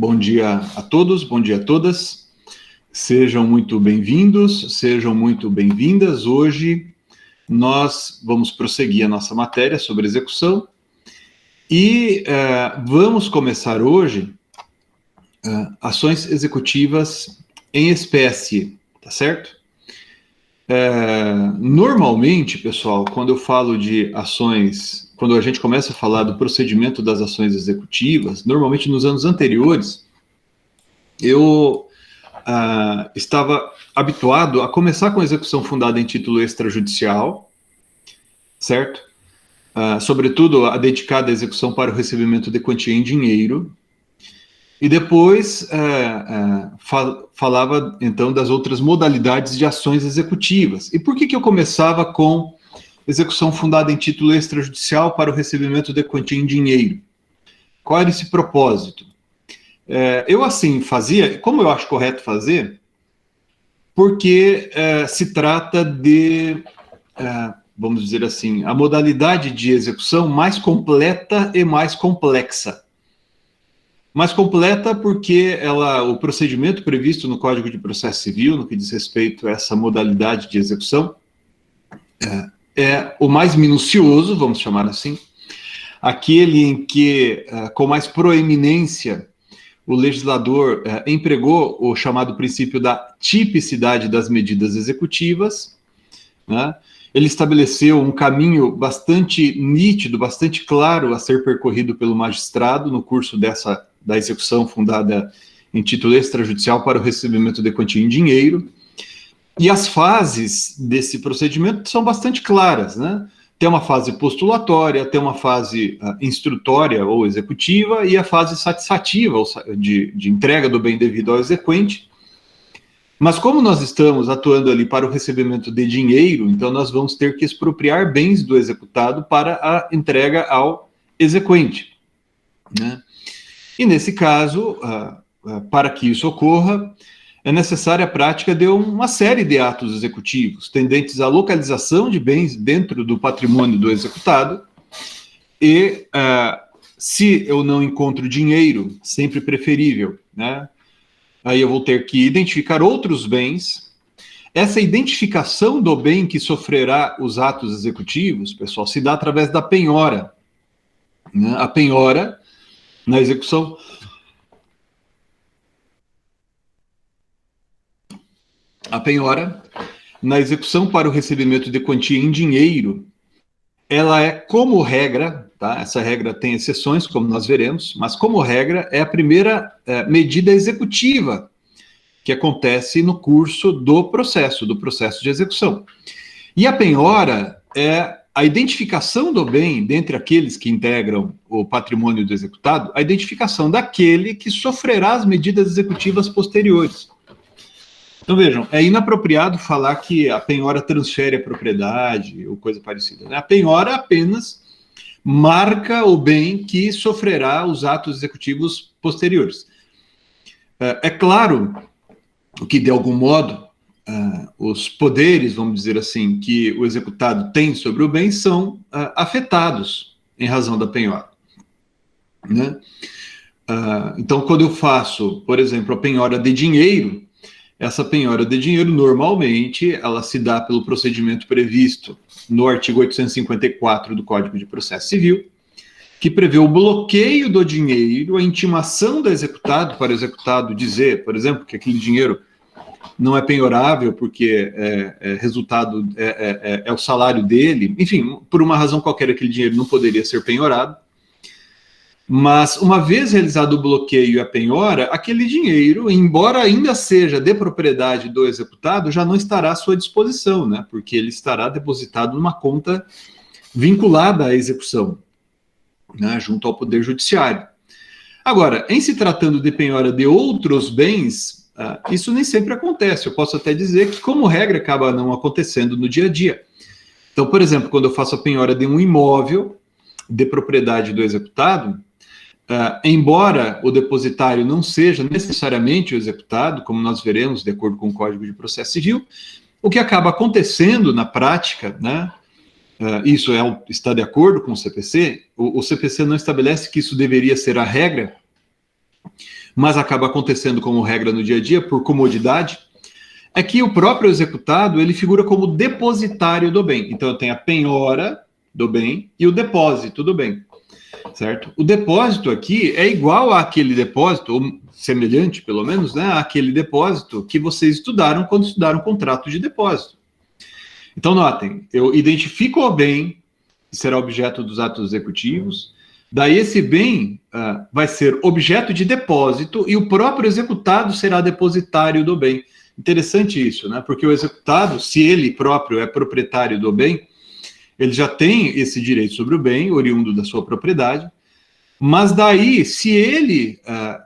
Bom dia a todos, bom dia a todas. Sejam muito bem-vindos, sejam muito bem-vindas. Hoje nós vamos prosseguir a nossa matéria sobre execução e vamos começar hoje ações executivas em espécie, tá certo? Normalmente, pessoal, quando eu falo de ações, quando a gente começa a falar do procedimento das ações executivas, normalmente nos anos anteriores, eu estava habituado a começar com execução fundada em título extrajudicial, certo? Sobretudo a dedicada à execução para o recebimento de quantia em dinheiro, e depois falava, então, das outras modalidades de ações executivas. E por que eu começava com execução fundada em título extrajudicial para o recebimento de quantia em dinheiro? Qual era esse propósito? Eu assim fazia, como eu acho correto fazer, porque se trata de, vamos dizer assim, a modalidade de execução mais completa e mais complexa. Mais completa porque o procedimento previsto no Código de Processo Civil, no que diz respeito a essa modalidade de execução, é o mais minucioso, vamos chamar assim, aquele em que, com mais proeminência, o legislador empregou o chamado princípio da tipicidade das medidas executivas, né? Ele estabeleceu um caminho bastante nítido, bastante claro a ser percorrido pelo magistrado no curso da execução fundada em título extrajudicial para o recebimento de quantia em dinheiro. E as fases desse procedimento são bastante claras, né? Tem uma fase postulatória, tem uma fase instrutória ou executiva e a fase satisfativa de entrega do bem devido ao exequente. Mas como nós estamos atuando ali para o recebimento de dinheiro, então nós vamos ter que expropriar bens do executado para a entrega ao exequente, né? E nesse caso, para que isso ocorra, é necessária a prática de uma série de atos executivos tendentes à localização de bens dentro do patrimônio do executado e, se eu não encontro dinheiro, sempre preferível, né? Aí eu vou ter que identificar outros bens. Essa identificação do bem que sofrerá os atos executivos, pessoal, se dá através da penhora, né? A penhora, na execução... A penhora, na execução para o recebimento de quantia em dinheiro, ela é, como regra, tá? Essa regra tem exceções, como nós veremos, mas como regra é a primeira medida executiva que acontece no curso do processo de execução. E a penhora é a identificação do bem, dentre aqueles que integram o patrimônio do executado, a identificação daquele que sofrerá as medidas executivas posteriores. Então, vejam, é inapropriado falar que a penhora transfere a propriedade ou coisa parecida, né? A penhora apenas marca o bem que sofrerá os atos executivos posteriores. É claro que, de algum modo, os poderes, vamos dizer assim, que o executado tem sobre o bem são afetados em razão da penhora, né? Então, quando eu faço, por exemplo, a penhora de dinheiro, essa penhora de dinheiro, normalmente, ela se dá pelo procedimento previsto no artigo 854 do Código de Processo Civil, que prevê o bloqueio do dinheiro, a intimação do executado para o executado dizer, por exemplo, que aquele dinheiro não é penhorável porque resultado é o salário dele, enfim, por uma razão qualquer aquele dinheiro não poderia ser penhorado. Mas, uma vez realizado o bloqueio e a penhora, aquele dinheiro, embora ainda seja de propriedade do executado, já não estará à sua disposição, né? Porque ele estará depositado numa conta vinculada à execução, né? Junto ao Poder Judiciário. Agora, em se tratando de penhora de outros bens, isso nem sempre acontece. Eu posso até dizer que, como regra, acaba não acontecendo no dia a dia. Então, por exemplo, quando eu faço a penhora de um imóvel de propriedade do executado, embora o depositário não seja necessariamente o executado, como nós veremos de acordo com o Código de Processo Civil, o que acaba acontecendo na prática, né, isso está de acordo com o CPC, o CPC não estabelece que isso deveria ser a regra, mas acaba acontecendo como regra no dia a dia, por comodidade, é que o próprio executado, ele figura como depositário do bem. Então, eu tenho a penhora do bem e o depósito do bem, certo? O depósito aqui é igual àquele depósito, ou semelhante, pelo menos, né, àquele depósito que vocês estudaram quando estudaram o contrato de depósito. Então, notem, eu identifico o bem, que será objeto dos atos executivos, daí esse bem vai ser objeto de depósito e o próprio executado será depositário do bem. Interessante isso, né? Porque o executado, se ele próprio é proprietário do bem, ele já tem esse direito sobre o bem, oriundo da sua propriedade, mas daí, se ele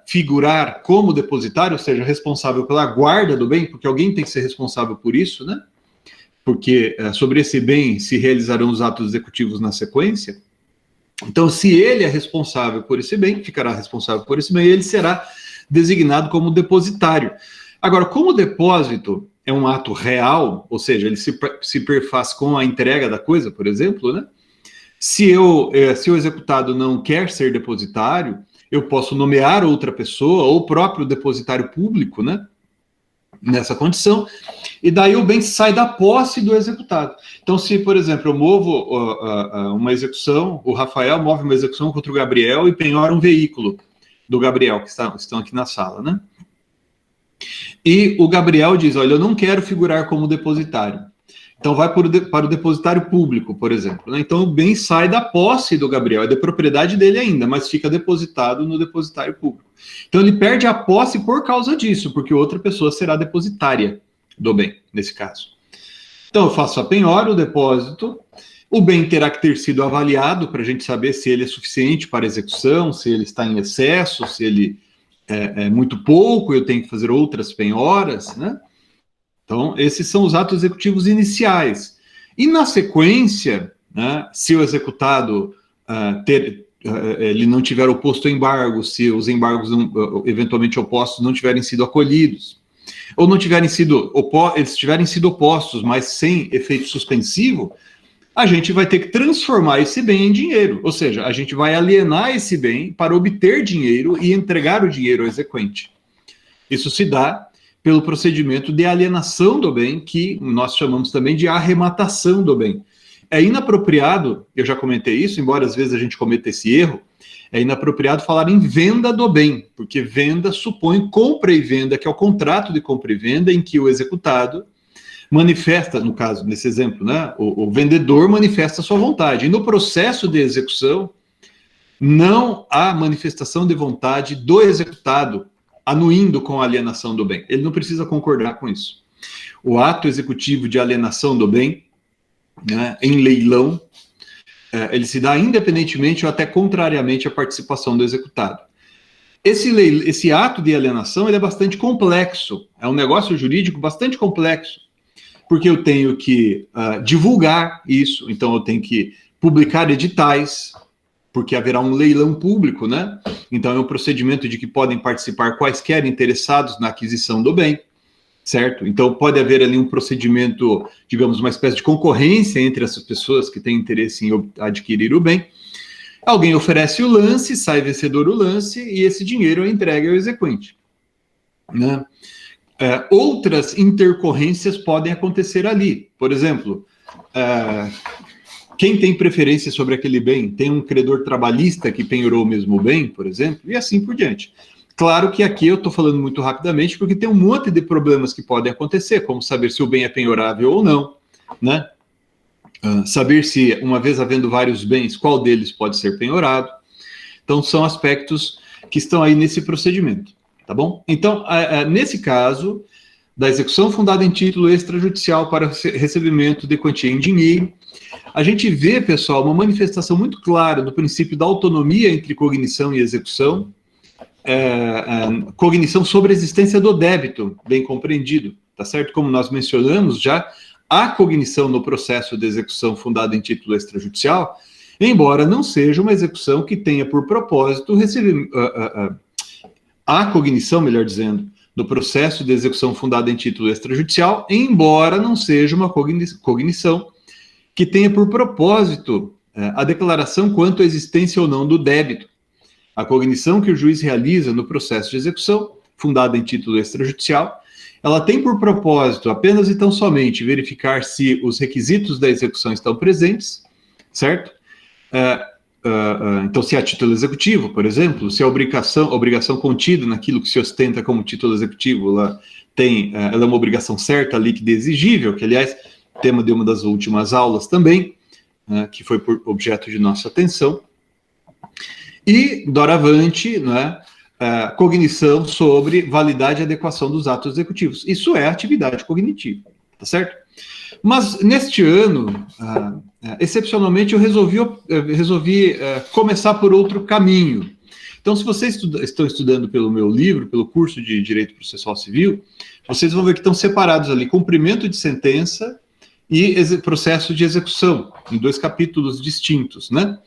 figurar como depositário, ou seja, responsável pela guarda do bem, porque alguém tem que ser responsável por isso, né? Porque sobre esse bem se realizarão os atos executivos na sequência. Então, se ele é responsável por esse bem, ficará responsável por esse bem, ele será designado como depositário. Agora, como o depósito é um ato real, ou seja, ele se perfaz com a entrega da coisa, por exemplo, né? Se o executado não quer ser depositário, eu posso nomear outra pessoa, ou o próprio depositário público, né? Nessa condição, e daí o bem sai da posse do executado. Então, se, por exemplo, eu movo uma execução, o Rafael move uma execução contra o Gabriel e penhora um veículo do Gabriel, que estão aqui na sala, né? E o Gabriel diz, olha, eu não quero figurar como depositário. Então vai para o depositário público, por exemplo, né? Então o bem sai da posse do Gabriel, é da propriedade dele ainda, mas fica depositado no depositário público. Então ele perde a posse por causa disso, porque outra pessoa será depositária do bem, nesse caso. Então eu faço a penhora, o depósito, o bem terá que ter sido avaliado para a gente saber se ele é suficiente para execução, se ele está em excesso, se ele é muito pouco, eu tenho que fazer outras penhoras, né? Então, esses são os atos executivos iniciais. E na sequência, né, se o executado ele não tiver oposto ao embargo, se os embargos eventualmente opostos não tiverem sido acolhidos, ou não tiverem sido eles tiverem sido opostos, mas sem efeito suspensivo, a gente vai ter que transformar esse bem em dinheiro, ou seja, a gente vai alienar esse bem para obter dinheiro e entregar o dinheiro ao exequente. Isso se dá pelo procedimento de alienação do bem, que nós chamamos também de arrematação do bem. É inapropriado, eu já comentei isso, embora às vezes a gente cometa esse erro, é inapropriado falar em venda do bem, porque venda supõe compra e venda, que é o contrato de compra e venda em que o executado manifesta, no caso, nesse exemplo, né, o vendedor manifesta a sua vontade. E no processo de execução, não há manifestação de vontade do executado anuindo com a alienação do bem. Ele não precisa concordar com isso. O ato executivo de alienação do bem, né, em leilão, ele se dá independentemente ou até contrariamente à participação do executado. Esse ato de alienação ele é bastante complexo, é um negócio jurídico bastante complexo, porque eu tenho que divulgar isso, então eu tenho que publicar editais, porque haverá um leilão público, né? Então é um procedimento de que podem participar quaisquer interessados na aquisição do bem, certo? Então pode haver ali um procedimento, digamos, uma espécie de concorrência entre essas pessoas que têm interesse em adquirir o bem. Alguém oferece o lance, sai vencedor o lance, e esse dinheiro é entregue ao exequente, né? Outras intercorrências podem acontecer ali. Por exemplo, quem tem preferência sobre aquele bem? Tem um credor trabalhista que penhorou o mesmo bem, por exemplo, e assim por diante. Claro que aqui eu estou falando muito rapidamente, porque tem um monte de problemas que podem acontecer, como saber se o bem é penhorável ou não, né? Saber se, uma vez havendo vários bens, qual deles pode ser penhorado. Então, são aspectos que estão aí nesse procedimento, tá bom? Então, nesse caso, da execução fundada em título extrajudicial para recebimento de quantia em dinheiro, a gente vê, pessoal, uma manifestação muito clara do princípio da autonomia entre cognição e execução, cognição sobre a existência do débito, bem compreendido, tá certo? Como nós mencionamos já, há cognição no processo de execução fundada em título extrajudicial, embora não seja uma execução que tenha por propósito receber... há cognição, melhor dizendo, do processo de execução fundada em título extrajudicial, embora não seja uma cognição que tenha por propósito a declaração quanto à existência ou não do débito. A cognição que o juiz realiza no processo de execução, fundada em título extrajudicial, ela tem por propósito apenas e tão somente verificar se os requisitos da execução estão presentes, certo? Então, se há título executivo, por exemplo, se a obrigação contida naquilo que se ostenta como título executivo, ela é uma obrigação certa, líquida e exigível, que, aliás, tema de uma das últimas aulas também, que foi por objeto de nossa atenção. E, doravante, cognição sobre validade e adequação dos atos executivos. Isso é atividade cognitiva, tá certo? Mas, neste ano, excepcionalmente, eu resolvi começar por outro caminho. Então, se vocês estão estudando pelo meu livro, pelo curso de Direito Processual Civil, vocês vão ver que estão separados ali cumprimento de sentença e processo de execução, em 2 capítulos distintos, né?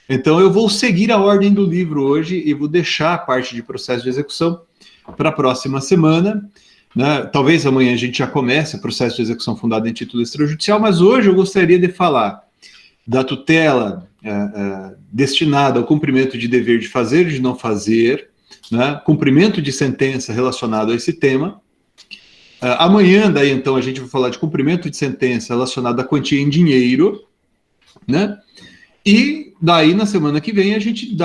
Então, eu vou seguir a ordem do livro hoje e vou deixar a parte de processo de execução para a próxima semana, né? Talvez amanhã a gente já comece o processo de execução fundado em título extrajudicial, mas hoje eu gostaria de falar da tutela destinada ao cumprimento de dever de fazer e de não fazer, né? Cumprimento de sentença relacionado a esse tema. Amanhã, daí, então, a gente vai falar de cumprimento de sentença relacionado à quantia em dinheiro, né? E daí, na semana que vem, a gente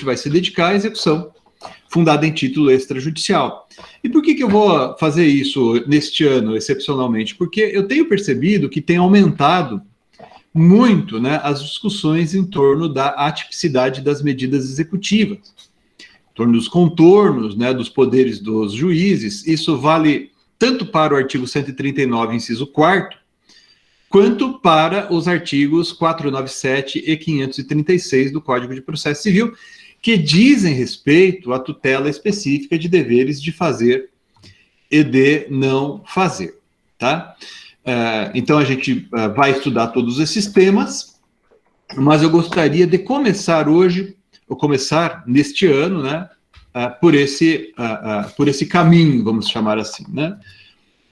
vai se dedicar à execução fundada em título extrajudicial. E por que eu vou fazer isso neste ano, excepcionalmente? Porque eu tenho percebido que tem aumentado muito, né, as discussões em torno da atipicidade das medidas executivas, em torno dos contornos, né, dos poderes dos juízes. Isso vale tanto para o artigo 139, inciso 4º, quanto para os artigos 497 e 536 do Código de Processo Civil, que dizem respeito à tutela específica de deveres de fazer e de não fazer, tá? Então, a gente vai estudar todos esses temas, mas eu gostaria de começar hoje, ou começar neste ano, né, por esse caminho, vamos chamar assim, né,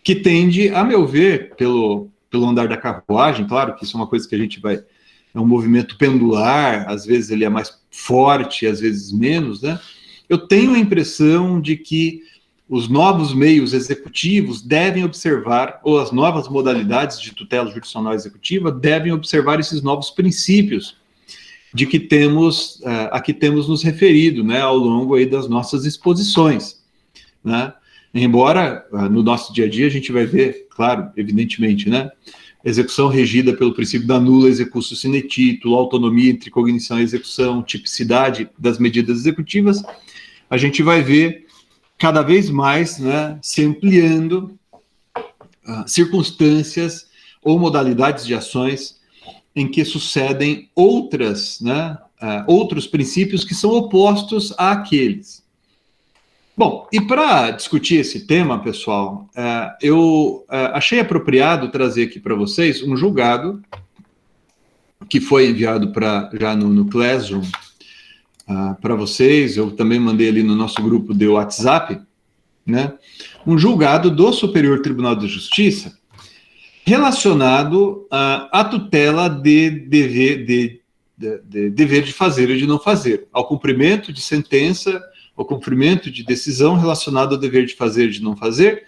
que tende, a meu ver, pelo andar da carruagem, claro que isso é uma coisa que a gente vai... É um movimento pendular, às vezes ele é mais forte, às vezes menos, né? Eu tenho a impressão de que os novos meios executivos devem observar, ou as novas modalidades de tutela jurisdicional executiva devem observar esses novos princípios de que a que temos nos referido, né, ao longo aí das nossas exposições, né? Embora no nosso dia a dia a gente vai ver, claro, evidentemente, né, execução regida pelo princípio da nula execução sine titulo, autonomia entre cognição e execução, tipicidade das medidas executivas, a gente vai ver cada vez mais, né, se ampliando circunstâncias ou modalidades de ações em que sucedem outros princípios que são opostos àqueles. Bom, e para discutir esse tema, pessoal, eu achei apropriado trazer aqui para vocês um julgado que foi enviado já no Classroom para vocês. Eu também mandei ali no nosso grupo de WhatsApp, né? Um julgado do Superior Tribunal de Justiça relacionado à tutela de dever de fazer e de não fazer, ao cumprimento de sentença, ao cumprimento de decisão relacionado ao dever de fazer e de não fazer,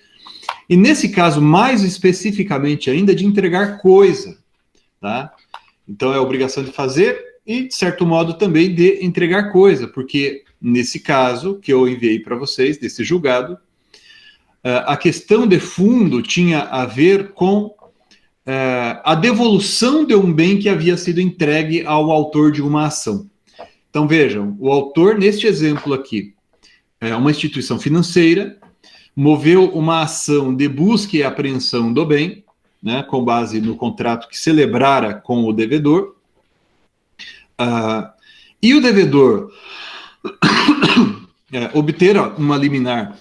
e nesse caso, mais especificamente ainda, de entregar coisa, tá? Então, é a obrigação de fazer e, de certo modo, também de entregar coisa, porque nesse caso que eu enviei para vocês, desse julgado, a questão de fundo tinha a ver com a devolução de um bem que havia sido entregue ao autor de uma ação. Então, vejam, o autor, neste exemplo aqui, é uma instituição financeira, moveu uma ação de busca e apreensão do bem, né, com base no contrato que celebrara com o devedor, e o devedor obtera uma liminar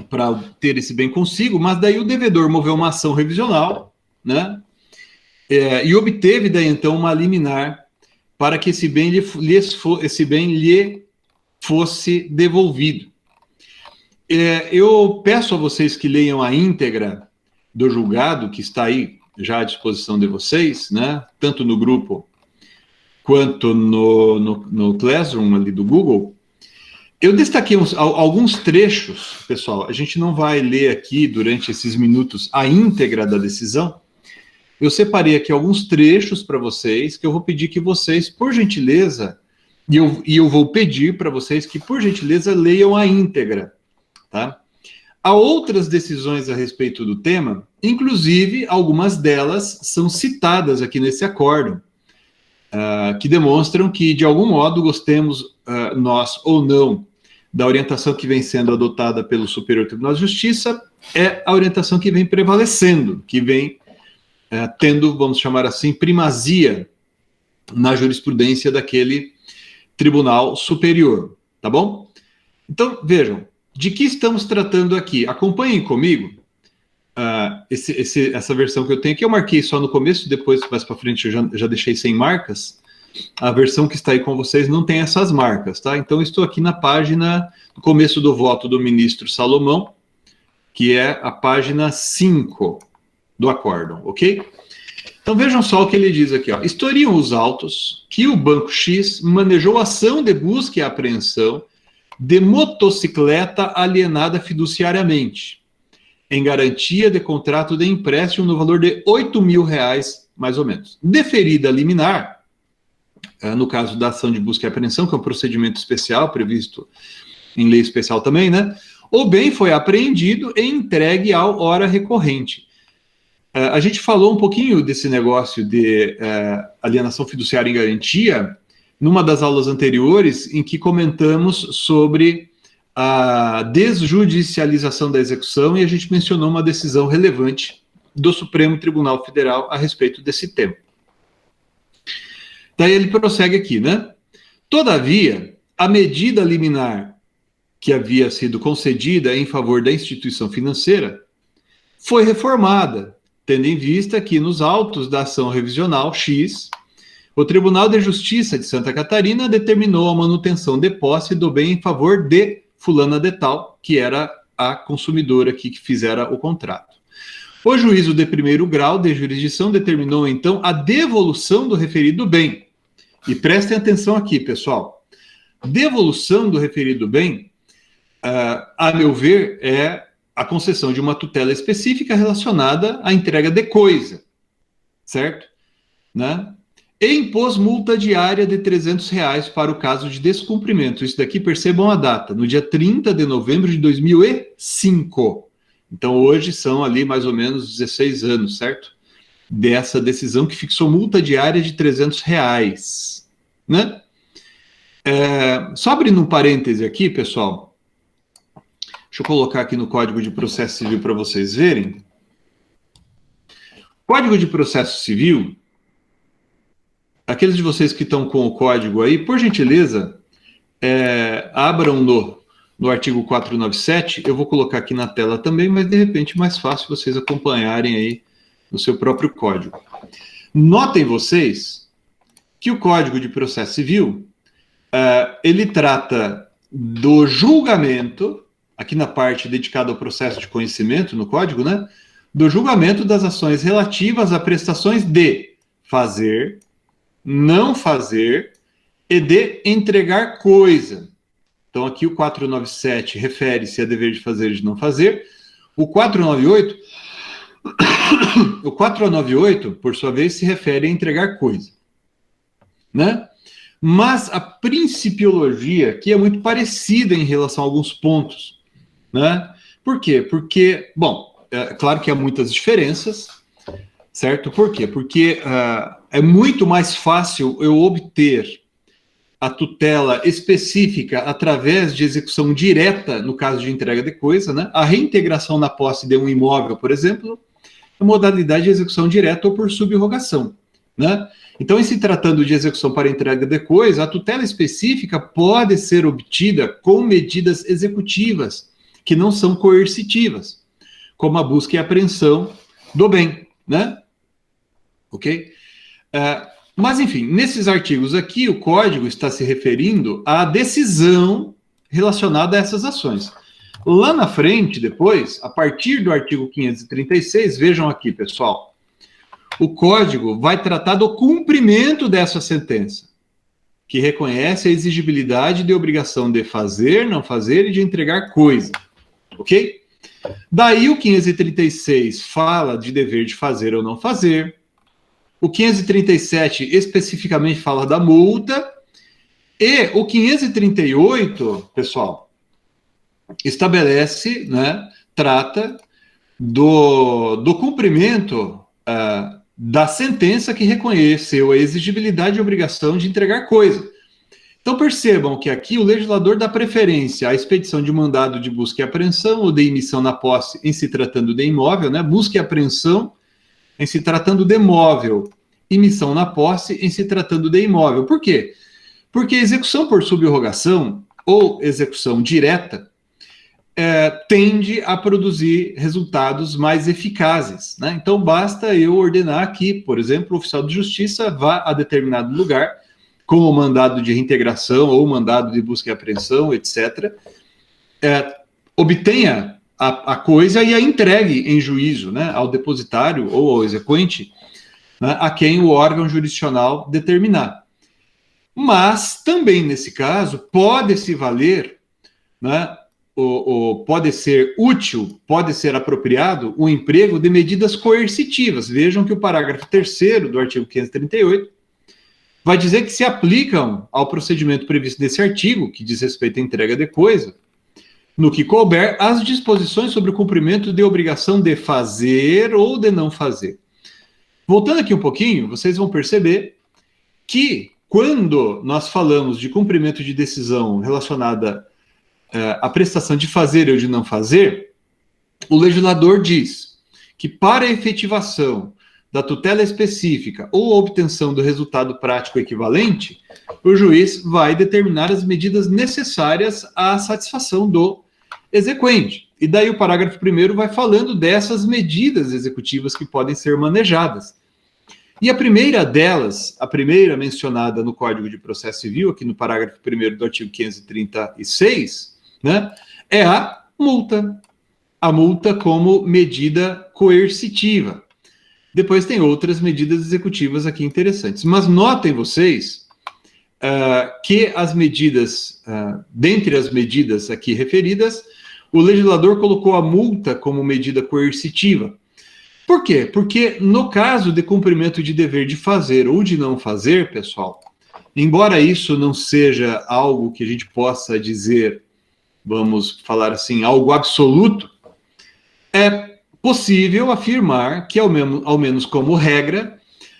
para ter esse bem consigo, mas daí o devedor moveu uma ação revisional, né, e obteve daí então uma liminar para que esse bem lhe fosse devolvido. Eu peço a vocês que leiam a íntegra do julgado, que está aí já à disposição de vocês, né, tanto no grupo quanto no Classroom ali do Google, eu destaquei alguns trechos, pessoal. A gente não vai ler aqui durante esses minutos a íntegra da decisão. Eu separei aqui alguns trechos para vocês, que eu vou pedir que vocês, por gentileza, e eu vou pedir para vocês que, por gentileza, leiam a íntegra, tá? Há outras decisões a respeito do tema, inclusive algumas delas são citadas aqui nesse acórdão, que demonstram que, de algum modo, gostemos nós ou não da orientação que vem sendo adotada pelo Superior Tribunal de Justiça, é a orientação que vem prevalecendo, que vem tendo, vamos chamar assim, primazia na jurisprudência daquele tribunal superior, tá bom? Então, vejam, de que estamos tratando aqui? Acompanhem comigo essa versão que eu tenho aqui. Eu marquei só no começo, depois, mais para frente, eu já deixei sem marcas. A versão que está aí com vocês não tem essas marcas, tá? Então, estou aqui na página, no começo do voto do ministro Salomão, que é a página 5 do acórdão, ok? Então, vejam só o que ele diz aqui, ó. Historiam os autos que o Banco X manejou ação de busca e apreensão de motocicleta alienada fiduciariamente, em garantia de contrato de empréstimo no valor de R$8.000, mais ou menos. Deferida a liminar, no caso da ação de busca e apreensão, que é um procedimento especial, previsto em lei especial também, né? O bem foi apreendido e entregue ao hora recorrente. A gente falou um pouquinho desse negócio de alienação fiduciária em garantia numa das aulas anteriores, em que comentamos sobre a desjudicialização da execução, e a gente mencionou uma decisão relevante do Supremo Tribunal Federal a respeito desse tema. Daí ele prossegue aqui, né? Todavia, a medida liminar que havia sido concedida em favor da instituição financeira foi reformada, tendo em vista que nos autos da ação revisional X, o Tribunal de Justiça de Santa Catarina determinou a manutenção de posse do bem em favor de fulana de tal, que era a consumidora aqui que fizera o contrato. O juízo de primeiro grau de jurisdição determinou, então, a devolução do referido bem. E prestem atenção aqui, pessoal. Devolução do referido bem, a meu ver, é a concessão de uma tutela específica relacionada à entrega de coisa, certo? Né? E impôs multa diária de R$300 para o caso de descumprimento. Isso daqui, percebam a data, no dia 30 de novembro de 2005. Então, hoje são ali mais ou menos 16 anos, certo? Dessa decisão que fixou multa diária de R$300, né? Só abrindo um parêntese aqui, pessoal. Deixa eu colocar aqui no Código de Processo Civil para vocês verem. Código de Processo Civil, aqueles de vocês que estão com o código aí, por gentileza, abram no artigo 497, eu vou colocar aqui na tela também, mas de repente mais fácil vocês acompanharem aí no seu próprio código. Notem vocês que o Código de Processo Civil, ele trata do julgamento, aqui na parte dedicada ao processo de conhecimento, no código, né? Do julgamento das ações relativas a prestações de fazer, não fazer e de entregar coisa. Então, aqui o 497 refere-se a dever de fazer e de não fazer. O 498, por sua vez, se refere a entregar coisa, né? Mas a principiologia aqui é muito parecida em relação a alguns pontos, né? Por quê? Porque, bom, claro que há muitas diferenças, certo? Por quê? Porque é muito mais fácil eu obter a tutela específica através de execução direta, no caso de entrega de coisa, né? A reintegração na posse de um imóvel, por exemplo, é modalidade de execução direta ou por subrogação, né? Então, em se tratando de execução para entrega de coisa, a tutela específica pode ser obtida com medidas executivas, que não são coercitivas, como a busca e apreensão do bem, né? Ok? Mas, enfim, nesses artigos aqui, o Código está se referindo à decisão relacionada a essas ações. Lá na frente, depois, a partir do artigo 536, vejam aqui, pessoal, o Código vai tratar do cumprimento dessa sentença. que reconhece a exigibilidade de obrigação de fazer, não fazer e de entregar coisa. Ok? Daí o 536 fala de dever de fazer ou não fazer. O 537 especificamente fala da multa. E o 538, pessoal, estabelece, né, trata do cumprimento da sentença que reconheceu a exigibilidade e obrigação de entregar coisa. Então percebam que aqui o legislador dá preferência à expedição de mandado de busca e apreensão ou de emissão na posse em se tratando de imóvel, né? Busca e apreensão em se tratando de imóvel, emissão na posse em se tratando de imóvel. Por quê? Porque execução por subrogação ou execução direta tende a produzir resultados mais eficazes, né? Então basta eu ordenar que, por exemplo, o oficial de justiça vá a determinado lugar com o mandado de reintegração ou mandado de busca e apreensão, etc., obtenha a coisa e a entregue em juízo, né, ao depositário ou ao exequente, né, a quem o órgão jurisdicional determinar. Mas também nesse caso pode-se valer, né, pode ser útil, pode ser apropriado o emprego de medidas coercitivas. Vejam que o parágrafo 3º do artigo 538 vai dizer que se aplicam ao procedimento previsto nesse artigo, que diz respeito à entrega de coisa, no que couber, as disposições sobre o cumprimento de obrigação de fazer ou de não fazer. Voltando aqui um pouquinho, vocês vão perceber que quando nós falamos de cumprimento de decisão relacionada à prestação de fazer ou de não fazer, o legislador diz que para a efetivação da tutela específica ou a obtenção do resultado prático equivalente, o juiz vai determinar as medidas necessárias à satisfação do exequente. E daí o parágrafo 1º vai falando dessas medidas executivas que podem ser manejadas. E a primeira delas, a primeira mencionada no Código de Processo Civil, aqui no parágrafo 1º do artigo 536, né, é a multa. A multa como medida coercitiva. Depois tem outras medidas executivas aqui interessantes. Mas notem vocês que as medidas, dentre as medidas aqui referidas, o legislador colocou a multa como medida coercitiva. Por quê? Porque no caso de cumprimento de dever de fazer ou de não fazer, pessoal, embora isso não seja algo que a gente possa dizer, vamos falar assim, algo absoluto, é possível afirmar que, ao menos como regra,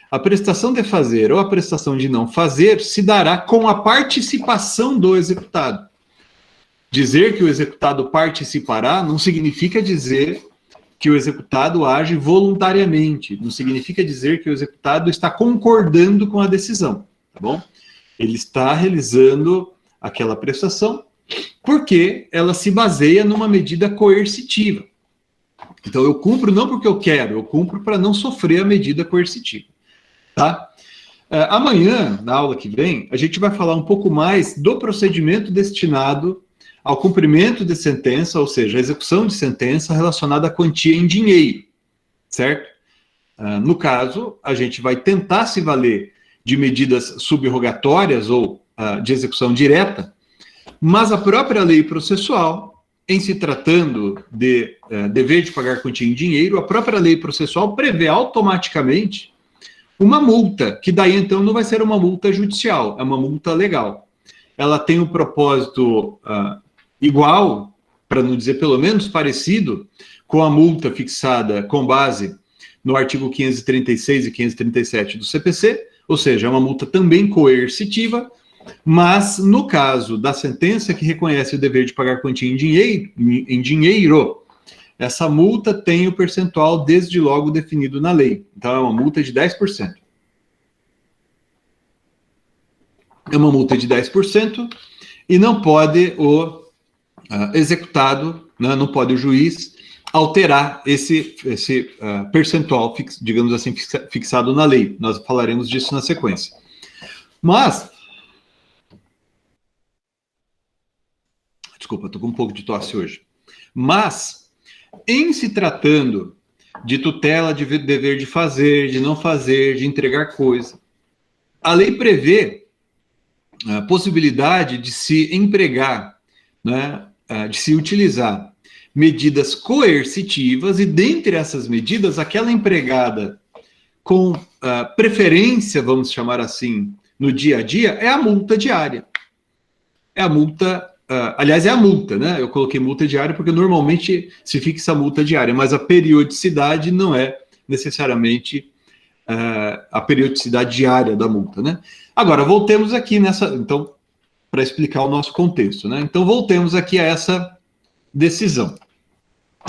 a prestação de fazer ou a prestação de não fazer se dará com a participação do executado. Dizer que o executado participará não significa dizer que o executado age voluntariamente, não significa dizer que o executado está concordando com a decisão, tá bom? Ele está realizando aquela prestação porque ela se baseia numa medida coercitiva. Então eu cumpro não porque eu quero, eu cumpro para não sofrer a medida coercitiva, tá? Amanhã, na aula que vem, a gente vai falar um pouco mais do procedimento destinado ao cumprimento de sentença, ou seja, a execução de sentença relacionada à quantia em dinheiro, certo? No caso, a gente vai tentar se valer de medidas subrogatórias ou de execução direta, mas a própria lei processual, em se tratando de dever de pagar quantia em dinheiro, a própria lei processual prevê automaticamente uma multa, que daí então não vai ser uma multa judicial, é uma multa legal. Ela tem um propósito igual, para não dizer pelo menos parecido, com a multa fixada com base no artigo 536 e 537 do CPC, ou seja, é uma multa também coercitiva, mas no caso da sentença que reconhece o dever de pagar quantia em dinheiro, essa multa tem o percentual desde logo definido na lei. Então é uma multa de 10%. É uma multa de 10% e não pode o executado, né, não pode o juiz alterar esse percentual, digamos assim, fixado na lei. Nós falaremos disso na sequência. Mas, desculpa, estou com um pouco de tosse hoje. Mas, em se tratando de tutela de dever de fazer, de não fazer, de entregar coisa, a lei prevê a possibilidade de se empregar, né, de se utilizar medidas coercitivas, e dentre essas medidas, aquela empregada com preferência, vamos chamar assim, no dia a dia, é a multa diária. É a multa, aliás, é a multa, né? Eu coloquei multa diária porque normalmente se fixa a multa diária, mas a periodicidade não é necessariamente a periodicidade diária da multa, né? Agora, voltemos aqui então, para explicar o nosso contexto, né? Então, voltemos aqui a essa decisão.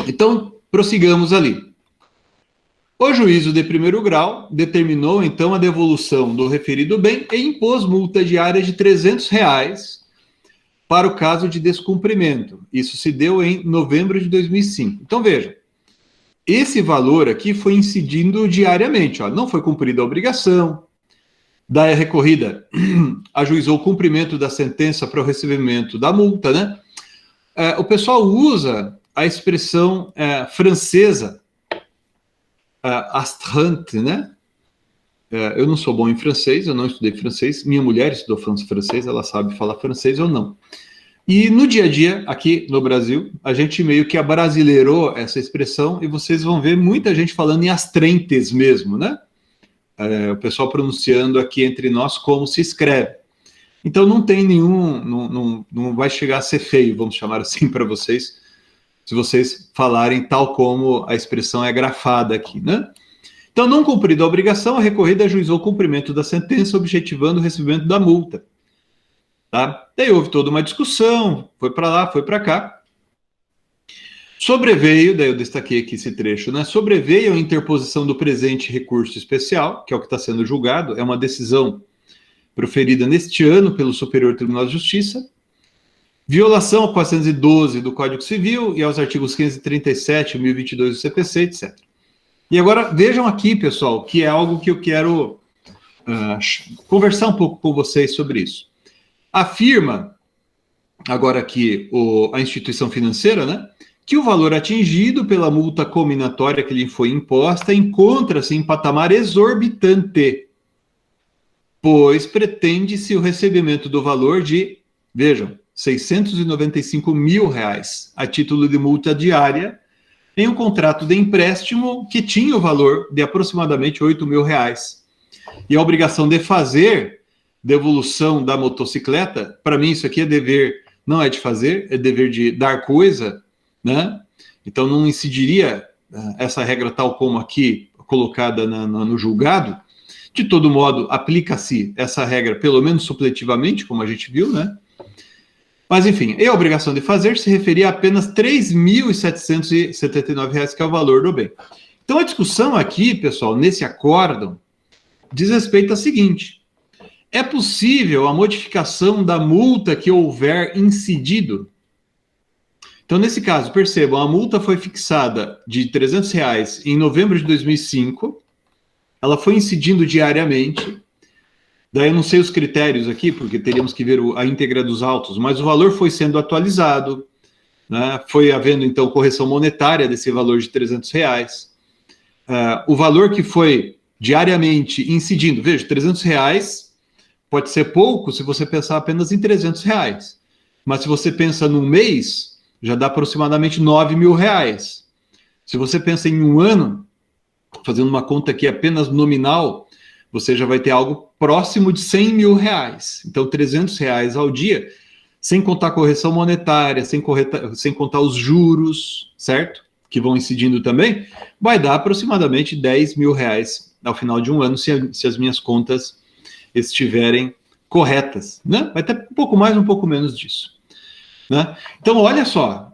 Então, prossigamos ali. O juízo de primeiro grau determinou, então, a devolução do referido bem e impôs multa diária de R$300 para o caso de descumprimento. Isso se deu em novembro de 2005. Então, veja, esse valor aqui foi incidindo diariamente. Ó, não foi cumprida a obrigação, daí a recorrida ajuizou o cumprimento da sentença para o recebimento da multa, né? O pessoal usa a expressão francesa, astreinte, né? Eu não sou bom em francês, eu não estudei francês, minha mulher estudou francês, ela sabe falar francês ou não. E no dia a dia, aqui no Brasil, a gente meio que abrasileirou essa expressão, e vocês vão ver muita gente falando em astrentes mesmo, né? O pessoal pronunciando aqui entre nós como se escreve. Então não tem nenhum, não vai chegar a ser feio, vamos chamar assim para vocês, se vocês falarem tal como a expressão é grafada aqui, né? Então, não cumprida a obrigação, a recorrida ajuizou o cumprimento da sentença, objetivando o recebimento da multa. Tá? Daí houve toda uma discussão, foi para lá, foi para cá. Sobreveio, daí eu destaquei aqui esse trecho, né? Sobreveio a interposição do presente recurso especial, que é o que está sendo julgado, é uma decisão proferida neste ano pelo Superior Tribunal de Justiça, violação ao 412 do Código Civil e aos artigos 537, 1022 do CPC, etc. E agora, vejam aqui, pessoal, que é algo que eu quero conversar um pouco com vocês sobre isso. Afirma, agora aqui, a instituição financeira, né, que o valor atingido pela multa cominatória que lhe foi imposta encontra-se em patamar exorbitante, pois pretende-se o recebimento do valor de, vejam, R$695 mil a título de multa diária, em um contrato de empréstimo que tinha o valor de aproximadamente R$8 mil. E a obrigação de fazer devolução da motocicleta, para mim isso aqui é dever, não é de fazer, é dever de dar coisa, né? Então não incidiria essa regra tal como aqui colocada no julgado. De todo modo, aplica-se essa regra, pelo menos supletivamente, como a gente viu, né? Mas, enfim, e a obrigação de fazer se referia a apenas R$ 3.779, que é o valor do bem. Então, a discussão aqui, pessoal, nesse acórdão, diz respeito ao seguinte: é possível a modificação da multa que houver incidido? Então, nesse caso, percebam, a multa foi fixada de R$300 em novembro de 2005, ela foi incidindo diariamente. Daí eu não sei os critérios aqui, porque teríamos que ver a íntegra dos autos, mas o valor foi sendo atualizado, né? Foi havendo, então, correção monetária desse valor de R$300. O valor que foi diariamente incidindo, veja, R$300 pode ser pouco se você pensar apenas em R$300, mas se você pensa num mês, já dá aproximadamente R$9 mil. Se você pensa em um ano, fazendo uma conta aqui apenas nominal, você já vai ter algo próximo de R$100 mil. Então, R$300 ao dia, sem contar correção monetária, sem contar os juros, certo? Que vão incidindo também, vai dar aproximadamente R$10 mil ao final de um ano, se as minhas contas estiverem corretas, né? Vai ter um pouco mais, um pouco menos disso, né? Então, olha só,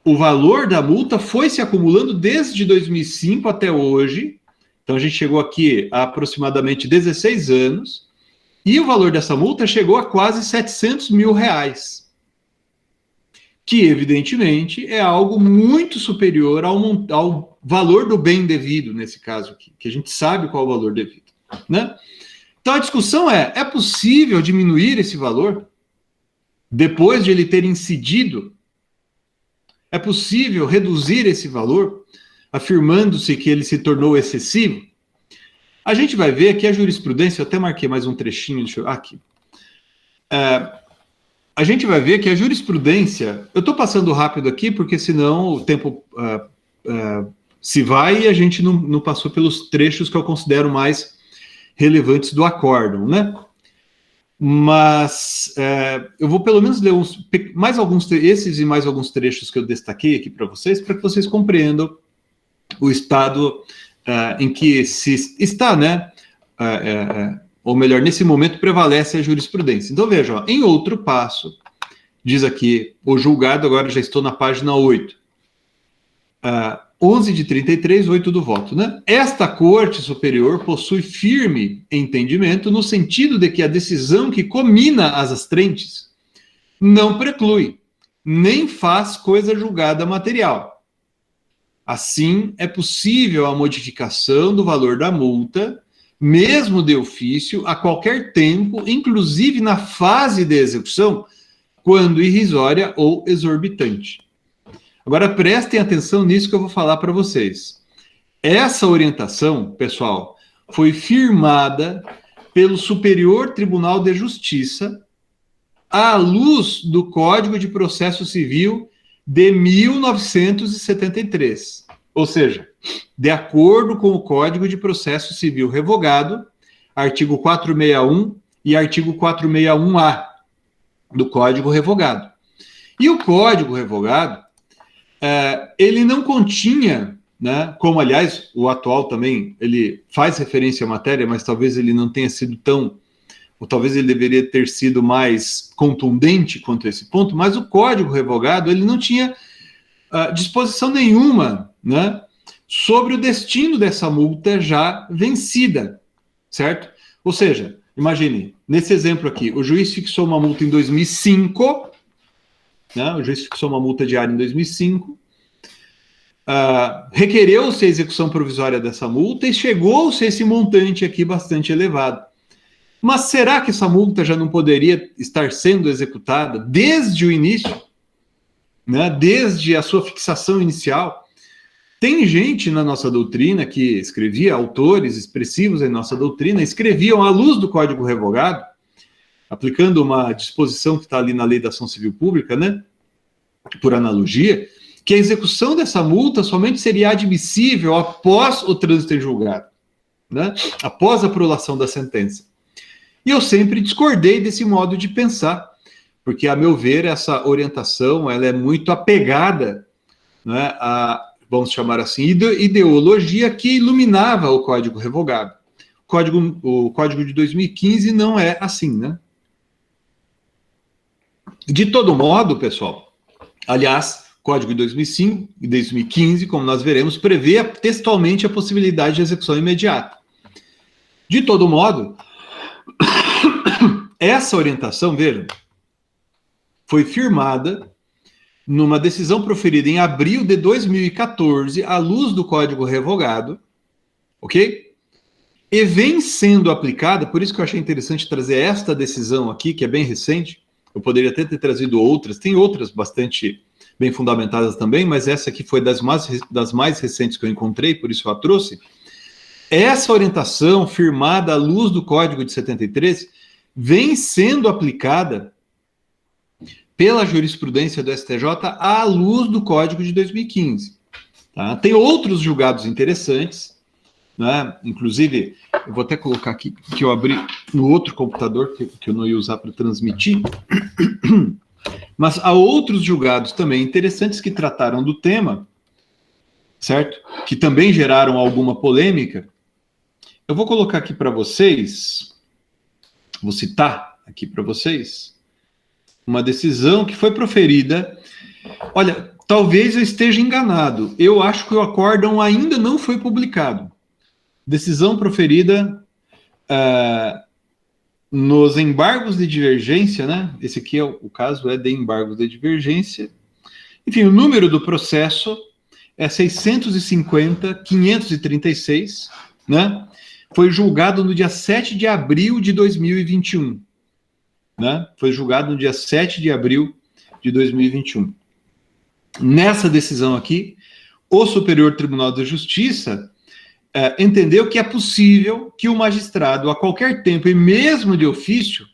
o valor da multa foi se acumulando desde 2005 até hoje. Então, a gente chegou aqui a aproximadamente 16 anos, e o valor dessa multa chegou a quase R$700 mil, que, evidentemente, é algo muito superior ao valor do bem devido, nesse caso aqui, que a gente sabe qual é o valor devido, né? Então, a discussão é possível diminuir esse valor depois de ele ter incidido? É possível reduzir esse valor, afirmando-se que ele se tornou excessivo? A gente vai ver que a jurisprudência, eu até marquei mais um trechinho, aqui. a gente vai ver que a jurisprudência... Eu estou passando rápido aqui, porque senão o tempo se vai e a gente não passou pelos trechos que eu considero mais relevantes do acórdão, né? Mas eu vou pelo menos ler mais alguns, esses e mais alguns trechos que eu destaquei aqui para vocês vocês compreendam o estado em que se está, né? Ou melhor, nesse momento prevalece a jurisprudência. Então veja, ó, em outro passo, diz aqui, o julgado, agora já estou na página 8. 11 de 33, 8 do voto, né? Esta Corte Superior possui firme entendimento no sentido de que a decisão que comina as astrentes não preclui, nem faz coisa julgada material. Assim, é possível a modificação do valor da multa, mesmo de ofício, a qualquer tempo, inclusive na fase de execução, quando irrisória ou exorbitante. Agora, prestem atenção nisso que eu vou falar para vocês. Essa orientação, pessoal, foi firmada pelo Superior Tribunal de Justiça à luz do Código de Processo Civil de 1973. Ou seja, de acordo com o Código de Processo Civil revogado, artigo 461 e artigo 461-A do Código revogado. E o Código revogado, ele não continha, né, como, aliás, o atual também, ele faz referência à matéria, mas talvez ele não tenha sido tão, ou talvez ele deveria ter sido mais contundente quanto a esse ponto, mas o Código revogado, ele não tinha disposição nenhuma, né, sobre o destino dessa multa já vencida, certo? Ou seja, imagine, nesse exemplo aqui, o juiz fixou uma multa em 2005, né, o juiz fixou uma multa diária em 2005, requereu-se a execução provisória dessa multa e chegou-se a esse montante aqui bastante elevado. Mas será que essa multa já não poderia estar sendo executada desde o início, né, desde a sua fixação inicial? Tem gente na nossa doutrina que escrevia, autores expressivos em nossa doutrina, escreviam à luz do Código revogado, aplicando uma disposição que está ali na Lei da Ação Civil Pública, né, por analogia, que a execução dessa multa somente seria admissível após o trânsito em julgado, né, após a prolação da sentença. E eu sempre discordei desse modo de pensar, porque, a meu ver, essa orientação ela é muito apegada, né, a, vamos chamar assim, ideologia que iluminava o Código revogado. O Código de 2015 não é assim, né? De todo modo, pessoal, aliás, o Código de 2005 e 2015, como nós veremos, prevê textualmente a possibilidade de execução imediata. De todo modo, essa orientação, vejam, foi firmada numa decisão proferida em abril de 2014, à luz do Código revogado, ok? E vem sendo aplicada, por isso que eu achei interessante trazer esta decisão aqui, que é bem recente. Eu poderia até ter trazido outras, tem outras bastante bem fundamentadas também, mas essa aqui foi das mais recentes que eu encontrei, por isso eu a trouxe. Essa orientação, firmada à luz do Código de 73, vem sendo aplicada pela jurisprudência do STJ à luz do Código de 2015. Tá? Tem outros julgados interessantes, né? Inclusive, eu vou até colocar aqui, que eu abri no outro computador, que eu não ia usar para transmitir, mas há outros julgados também interessantes que trataram do tema, certo? Que também geraram alguma polêmica. Eu vou colocar aqui para vocês, vou citar aqui para vocês, uma decisão que foi proferida. Olha, talvez eu esteja enganado. Eu acho que o acórdão ainda não foi publicado. Decisão proferida nos embargos de divergência, né? Esse aqui é o caso, é de embargos de divergência. Enfim, o número do processo é 650.536, né? Foi julgado no dia 7 de abril de 2021. Né? Foi julgado no dia 7 de abril de 2021. Nessa decisão aqui, o Superior Tribunal de Justiça entendeu que é possível que o magistrado, a qualquer tempo, e mesmo de ofício,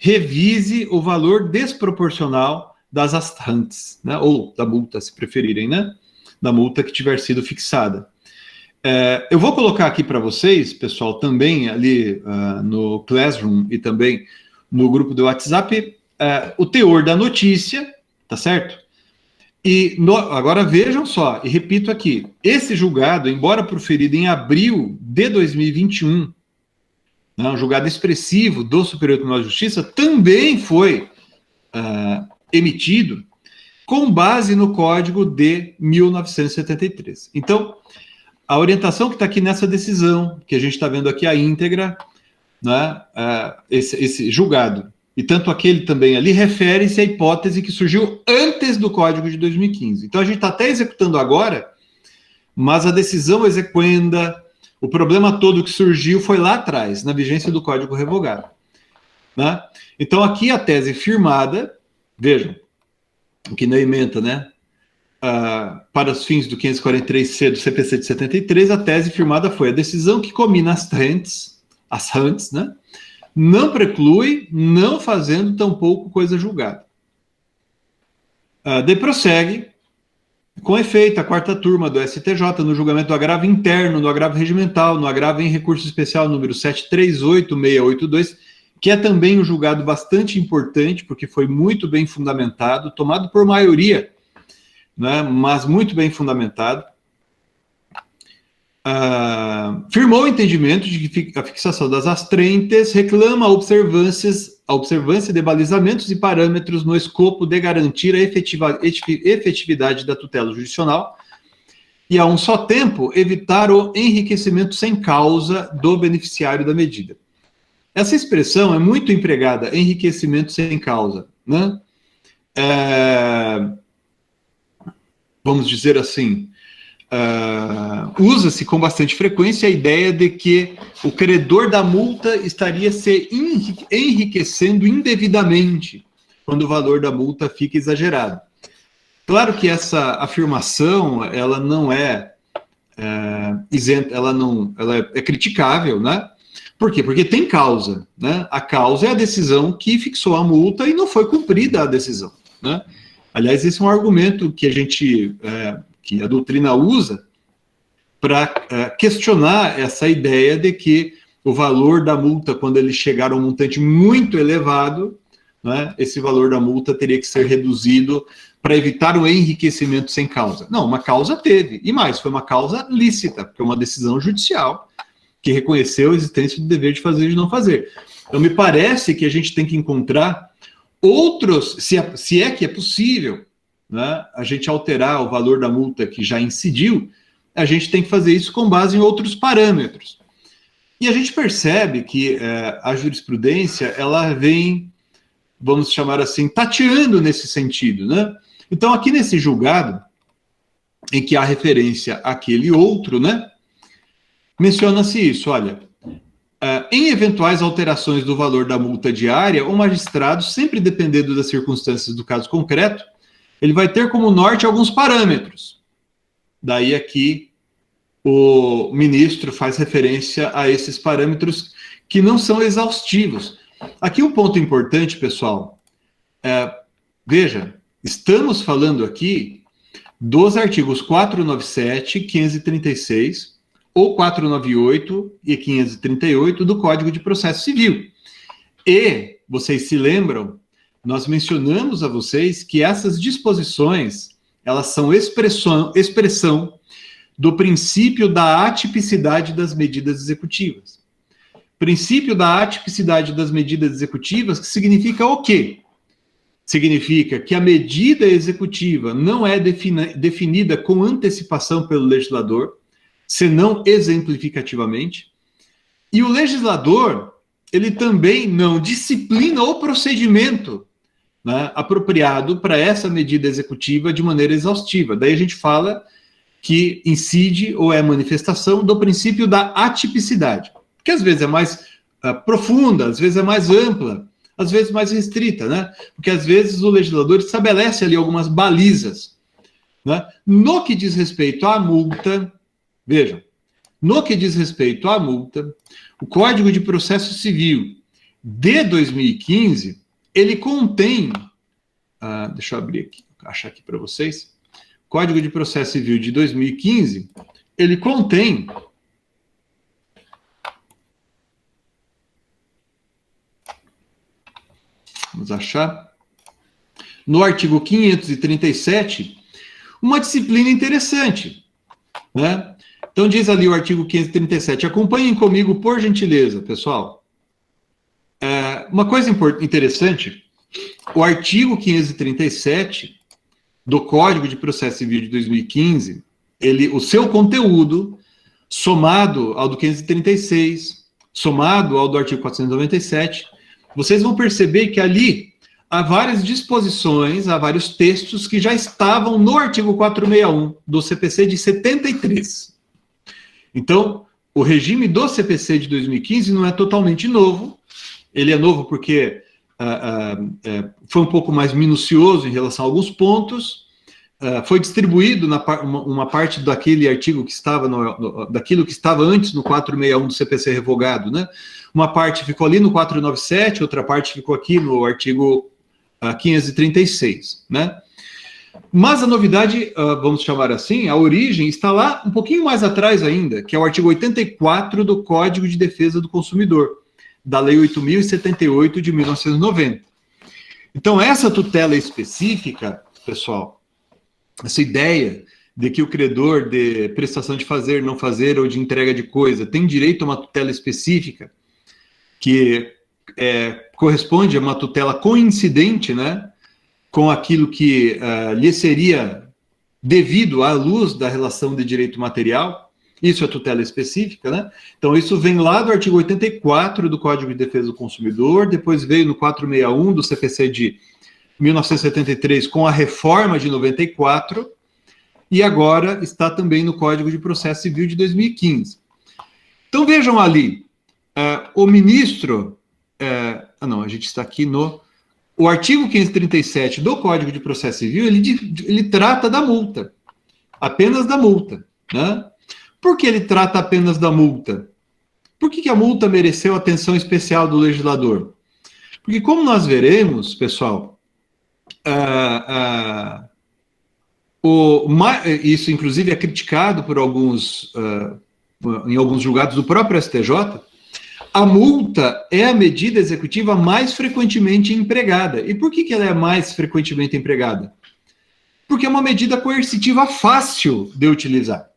revise o valor desproporcional das astrantes, né? Ou da multa, se preferirem, né? Da multa que tiver sido fixada. Eu vou colocar aqui para vocês, pessoal, também ali no Classroom e também no grupo do WhatsApp, o teor da notícia, tá certo? E agora vejam só, e repito aqui, esse julgado, embora proferido em abril de 2021, né, um julgado expressivo do Superior Tribunal de Justiça, também foi emitido com base no Código de 1973. Então, a orientação que está aqui nessa decisão, que a gente está vendo aqui a íntegra, né, esse julgado, e tanto aquele também ali, refere-se à hipótese que surgiu antes do Código de 2015. Então, a gente está até executando agora, mas a decisão exequenda, o problema todo que surgiu foi lá atrás, na vigência do Código revogado. Né? Então, aqui a tese firmada, vejam, aqui na ementa, né? Para os fins do 543C do CPC de 73, a tese firmada foi a decisão que comina as rentes, né? Não preclui, não fazendo tampouco coisa julgada. Daí prossegue, com efeito, a quarta turma do STJ, no julgamento do agravo interno, no agravo regimental, no agravo em recurso especial número 738682, que é também um julgado bastante importante, porque foi muito bem fundamentado, tomado por maioria, né, mas muito bem fundamentado, firmou o entendimento de que a fixação das astrentes reclama a observância de balizamentos e parâmetros no escopo de garantir a efetividade da tutela jurisdicional e, a um só tempo, evitar o enriquecimento sem causa do beneficiário da medida. Essa expressão é muito empregada, enriquecimento sem causa, né? Vamos dizer assim, usa-se com bastante frequência a ideia de que o credor da multa estaria se enriquecendo indevidamente quando o valor da multa fica exagerado. Claro que essa afirmação, ela não é isenta, ela é criticável, né? Por quê? Porque tem causa, né? A causa é a decisão que fixou a multa e não foi cumprida a decisão, né? Aliás, esse é um argumento que que a doutrina usa para questionar essa ideia de que o valor da multa, quando ele chegar a um montante muito elevado, né, esse valor da multa teria que ser reduzido para evitar o enriquecimento sem causa. Não, uma causa teve, e mais, foi uma causa lícita, porque é uma decisão judicial que reconheceu a existência do dever de fazer e de não fazer. Então, me parece que a gente tem que encontrar outros, se é que é possível, né, a gente alterar o valor da multa que já incidiu, a gente tem que fazer isso com base em outros parâmetros. E a gente percebe que a jurisprudência, ela vem, vamos chamar assim, tateando nesse sentido, né? Então, aqui nesse julgado, em que há referência àquele outro, né, menciona-se isso, olha, em eventuais alterações do valor da multa diária, o magistrado, sempre dependendo das circunstâncias do caso concreto, ele vai ter como norte alguns parâmetros. Daí aqui o ministro faz referência a esses parâmetros que não são exaustivos. Aqui um ponto importante, pessoal, veja, estamos falando aqui dos artigos 497, 536, ou 498 e 538 do Código de Processo Civil. E, vocês se lembram, nós mencionamos a vocês que essas disposições, elas são expressão do princípio da atipicidade das medidas executivas. Princípio da atipicidade das medidas executivas, que significa o quê? Significa que a medida executiva não é definida com antecipação pelo legislador, senão exemplificativamente, e o legislador, ele também não disciplina o procedimento, né, apropriado para essa medida executiva de maneira exaustiva. Daí a gente fala que incide ou é manifestação do princípio da atipicidade, que às vezes é mais profunda, às vezes é mais ampla, às vezes mais restrita, né? Porque às vezes o legislador estabelece ali algumas balizas, né? No que diz respeito à multa, vejam, no que diz respeito à multa, o Código de Processo Civil, de 2015, ele contém, deixa eu abrir aqui, achar aqui para vocês, Código de Processo Civil de 2015, ele contém vamos achar, no artigo 537, uma disciplina interessante, né? Então diz ali o artigo 537, acompanhem comigo por gentileza, pessoal. Uma coisa interessante, o artigo 537 do Código de Processo Civil de 2015, o seu conteúdo, somado ao do 536, somado ao do artigo 497, vocês vão perceber que ali há várias disposições, há vários textos que já estavam no artigo 461 do CPC de 73. Então, o regime do CPC de 2015 não é totalmente novo, ele é novo porque foi um pouco mais minucioso em relação a alguns pontos, foi distribuído uma parte daquele artigo que estava daquilo que estava antes no 461 do CPC revogado, né? Uma parte ficou ali no 497, outra parte ficou aqui no artigo 536, né? Mas a novidade, vamos chamar assim, a origem está lá um pouquinho mais atrás ainda, que é o artigo 84 do Código de Defesa do Consumidor, da Lei 8.078 de 1990. Então, essa tutela específica, pessoal, essa ideia de que o credor de prestação de fazer, não fazer ou de entrega de coisa tem direito a uma tutela específica, que corresponde a uma tutela coincidente, né, com aquilo que lhe seria devido à luz da relação de direito material, isso é tutela específica, né? Então, isso vem lá do artigo 84 do Código de Defesa do Consumidor, depois veio no 461 do CPC de 1973 com a reforma de 94, e agora está também no Código de Processo Civil de 2015. Então, vejam ali, o ministro... a gente está aqui no... O artigo 537 do Código de Processo Civil, ele trata da multa, apenas da multa, né? Por que ele trata apenas da multa? Por que a multa mereceu atenção especial do legislador? Porque, como nós veremos, pessoal, isso, inclusive, é criticado por em alguns julgados do próprio STJ, a multa é a medida executiva mais frequentemente empregada. E por que ela é mais frequentemente empregada? Porque é uma medida coercitiva fácil de utilizar.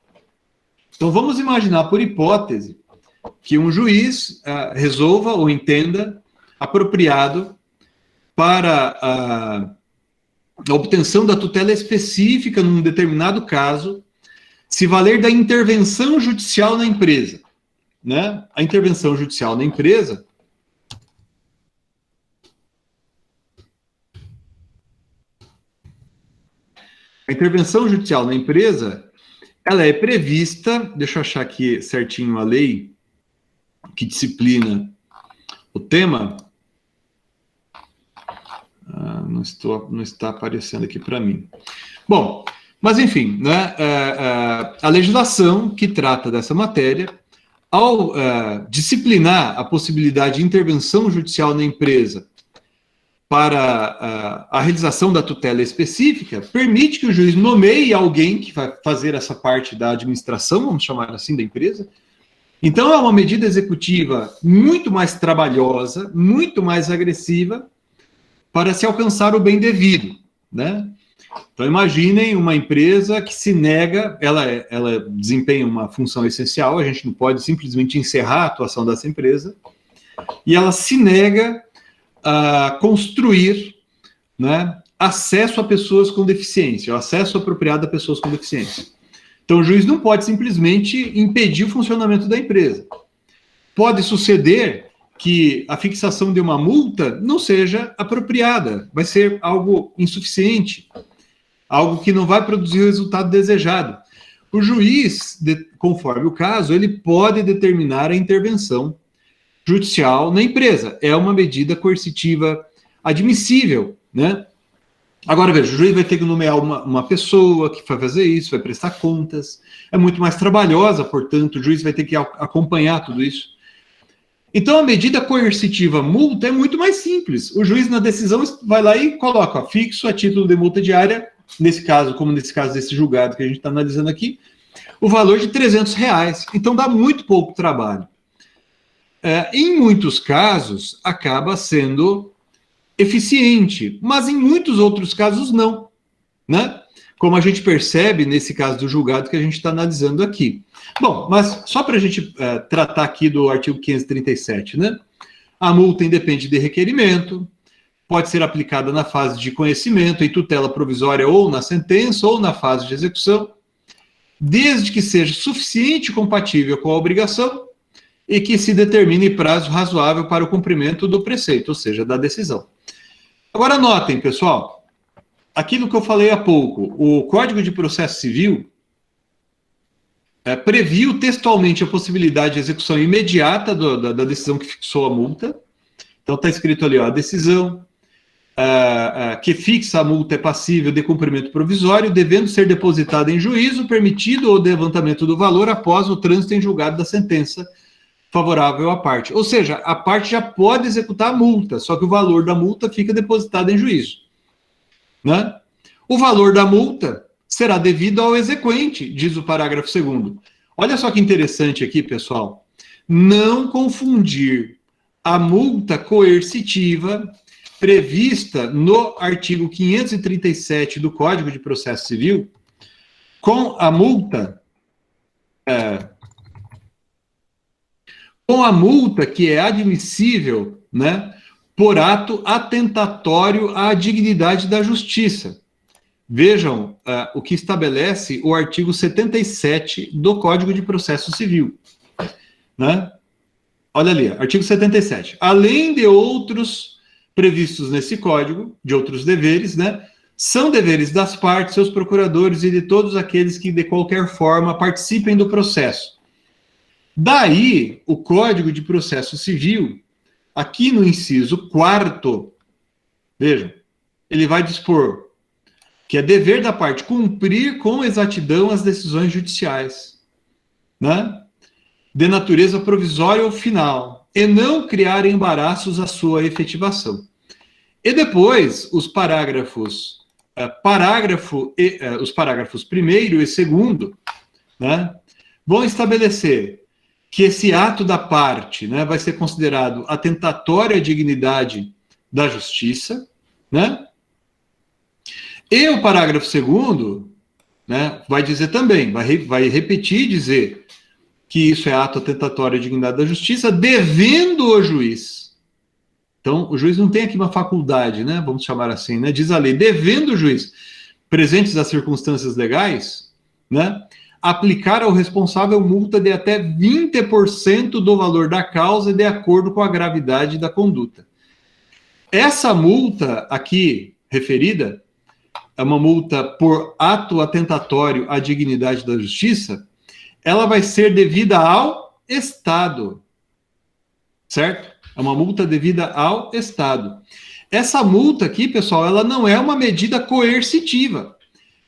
Então, vamos imaginar, por hipótese, que um juiz resolva ou entenda apropriado para a obtenção da tutela específica num determinado caso, se valer da intervenção judicial na empresa, né? A intervenção judicial na empresa ela é prevista, deixa eu achar aqui certinho a lei que disciplina o tema. Não está aparecendo aqui para mim. Bom, mas enfim, né, a legislação que trata dessa matéria, ao disciplinar a possibilidade de intervenção judicial na empresa para a realização da tutela específica, permite que o juiz nomeie alguém que vai fazer essa parte da administração, vamos chamar assim, da empresa. Então, é uma medida executiva muito mais trabalhosa, muito mais agressiva, para se alcançar o bem devido, né? Então, imaginem uma empresa que se nega, ela desempenha uma função essencial, a gente não pode simplesmente encerrar a atuação dessa empresa, e ela se nega a construir, né, acesso a pessoas com deficiência, o acesso apropriado a pessoas com deficiência. Então, o juiz não pode simplesmente impedir o funcionamento da empresa. Pode suceder que a fixação de uma multa não seja apropriada, vai ser algo insuficiente, algo que não vai produzir o resultado desejado. O juiz, conforme o caso, ele pode determinar a intervenção judicial na empresa. É uma medida coercitiva admissível, né? Agora, veja, o juiz vai ter que nomear uma pessoa que vai fazer isso, vai prestar contas, é muito mais trabalhosa, portanto, o juiz vai ter que acompanhar tudo isso. Então, a medida coercitiva multa é muito mais simples. O juiz, na decisão, vai lá e coloca, ó, fixo a título de multa diária, nesse caso, como nesse caso desse julgado que a gente está analisando aqui, o valor de R$300. Então, dá muito pouco trabalho. Em muitos casos, acaba sendo eficiente, mas em muitos outros casos não, né? Como a gente percebe nesse caso do julgado que a gente está analisando aqui. Bom, mas só para a gente tratar aqui do artigo 537, né? A multa independe de requerimento, pode ser aplicada na fase de conhecimento, em tutela provisória ou na sentença, ou na fase de execução, desde que seja suficiente e compatível com a obrigação e que se determine prazo razoável para o cumprimento do preceito, ou seja, da decisão. Agora notem, pessoal, aquilo que eu falei há pouco, o Código de Processo Civil previu textualmente a possibilidade de execução imediata da decisão que fixou a multa. Então está escrito ali, ó, a decisão que fixa a multa é passível de cumprimento provisório, devendo ser depositada em juízo, permitido o levantamento do valor após o trânsito em julgado da sentença favorável à parte. Ou seja, a parte já pode executar a multa, só que o valor da multa fica depositado em juízo, né? O valor da multa será devido ao exequente, diz o parágrafo 2º. Olha só que interessante aqui, pessoal. Não confundir a multa coercitiva prevista no artigo 537 do Código de Processo Civil com a multa que é admissível, né, por ato atentatório à dignidade da justiça. Vejam o que estabelece o artigo 77 do Código de Processo Civil, né? Olha ali, artigo 77. Além de outros previstos nesse código, de outros deveres, né, são deveres das partes, seus procuradores e de todos aqueles que de qualquer forma participem do processo. Daí, o Código de Processo Civil, aqui no inciso 4º, vejam, ele vai dispor que é dever da parte cumprir com exatidão as decisões judiciais, né, de natureza provisória ou final, e não criar embaraços à sua efetivação. E depois, os parágrafos 1º e 2º, né, vão estabelecer que esse ato da parte, né, vai ser considerado atentatório à dignidade da justiça, né? E o parágrafo 2º, né, vai dizer também, vai repetir e dizer que isso é ato atentatório à dignidade da justiça, devendo o juiz. Então, o juiz não tem aqui uma faculdade, né, vamos chamar assim, né, diz a lei, devendo o juiz, presentes as circunstâncias legais, né, aplicar ao responsável multa de até 20% do valor da causa de acordo com a gravidade da conduta. Essa multa aqui referida é uma multa por ato atentatório à dignidade da justiça, ela vai ser devida ao Estado, certo? É uma multa devida ao Estado. Essa multa aqui, pessoal, ela não é uma medida coercitiva,